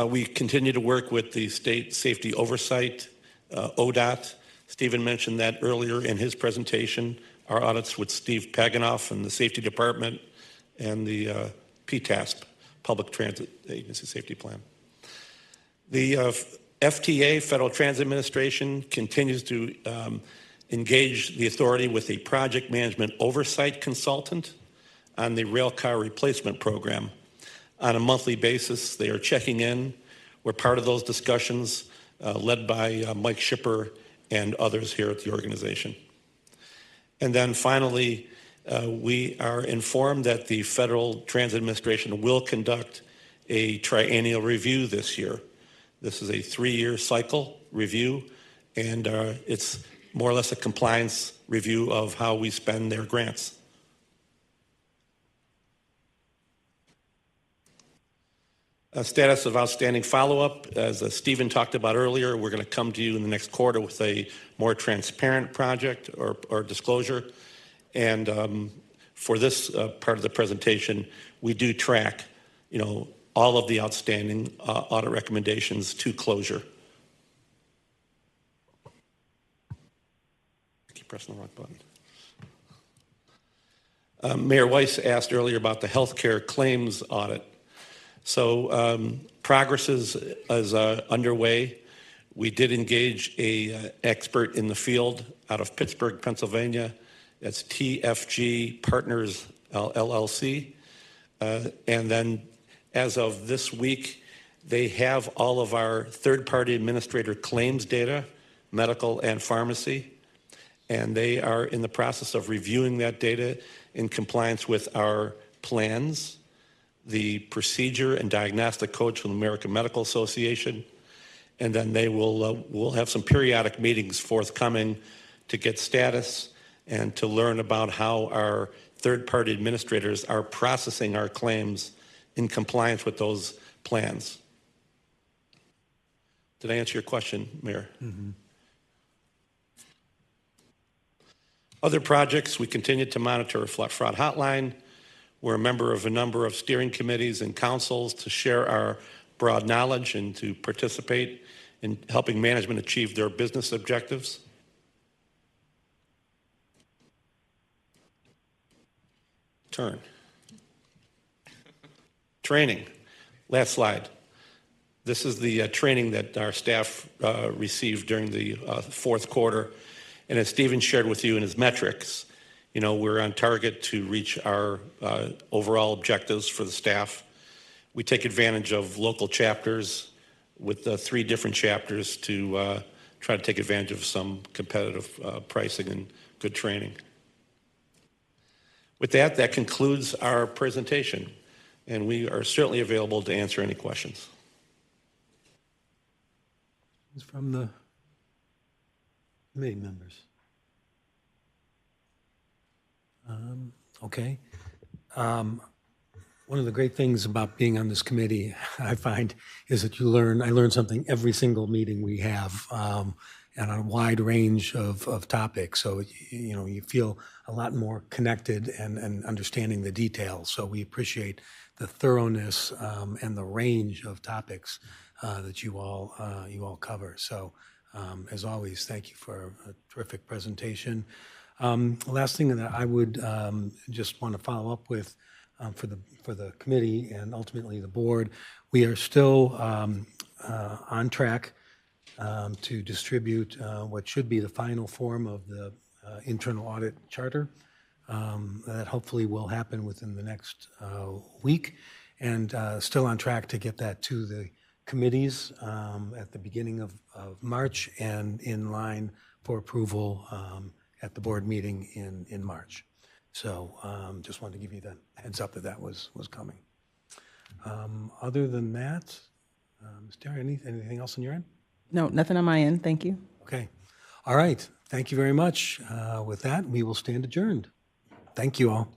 We continue to work with the State Safety Oversight, ODOT. Stephen mentioned that earlier in his presentation. Our audits with Steve Paganoff and the Safety Department and the PTASP, Public Transit Agency Safety Plan. The FTA, Federal Transit Administration, continues to engage the authority with a project management oversight consultant on the rail car replacement program. On a monthly basis, they are checking in. We're part of those discussions, led by Mike Schipper and others here at the organization. And then finally, we are informed that the Federal Transit Administration will conduct a triennial review this year. This is a 3-year cycle review, and it's more or less a compliance review of how we spend their grants. Status of outstanding follow-up, as Stephen talked about earlier, we're going to come to you in the next quarter with a more transparent project or disclosure. And for this part of the presentation, we do track, all of the outstanding audit recommendations to closure. I keep pressing the wrong button. Mayor Weiss asked earlier about the healthcare claims audit. So progress is underway. We did engage an expert in the field out of Pittsburgh, Pennsylvania. That's TFG Partners LLC. And then as of this week, They have all of our third-party administrator claims data, medical and pharmacy, and they are in the process of reviewing that data in compliance with our plans, the procedure and diagnostic codes from the American Medical Association, and then they will have some periodic meetings forthcoming to get status and to learn about how our third-party administrators are processing our claims in compliance with those plans. Did I answer your question, Mayor? Mm-hmm. Other projects, we continue to monitor a fraud hotline. We're a member of a number of steering committees and councils to share our broad knowledge and to participate in helping management achieve their business objectives. Training. Last slide. This is the training that our staff received during the fourth quarter. And as Stephen shared with you in his metrics, you know, we're on target to reach our overall objectives for the staff. We take advantage of local chapters with 3 different chapters to try to take advantage of some competitive pricing and good training. With that, that concludes our presentation, and we are certainly available to answer any questions. From the committee members. Okay. One of the great things about being on this committee, I find, is that I learn something every single meeting we have, and on a wide range of topics. So, you know, you feel a lot more connected and understanding the details. So we appreciate the thoroughness and the range of topics that you all cover. So, as always, thank you for a terrific presentation. Last thing that I would just want to follow up with for the committee and ultimately the board, we are still on track to distribute what should be the final form of the internal audit charter. That hopefully will happen within the next week, and still on track to get that to the committees at the beginning of March and in line for approval at the board meeting in March. So just wanted to give you the heads up that that was coming. Other than that, Ms. Terry, anything else on your end? No, nothing on my end. Thank you. Okay. All right. Thank you very much. With that, we will stand adjourned. Thank you all.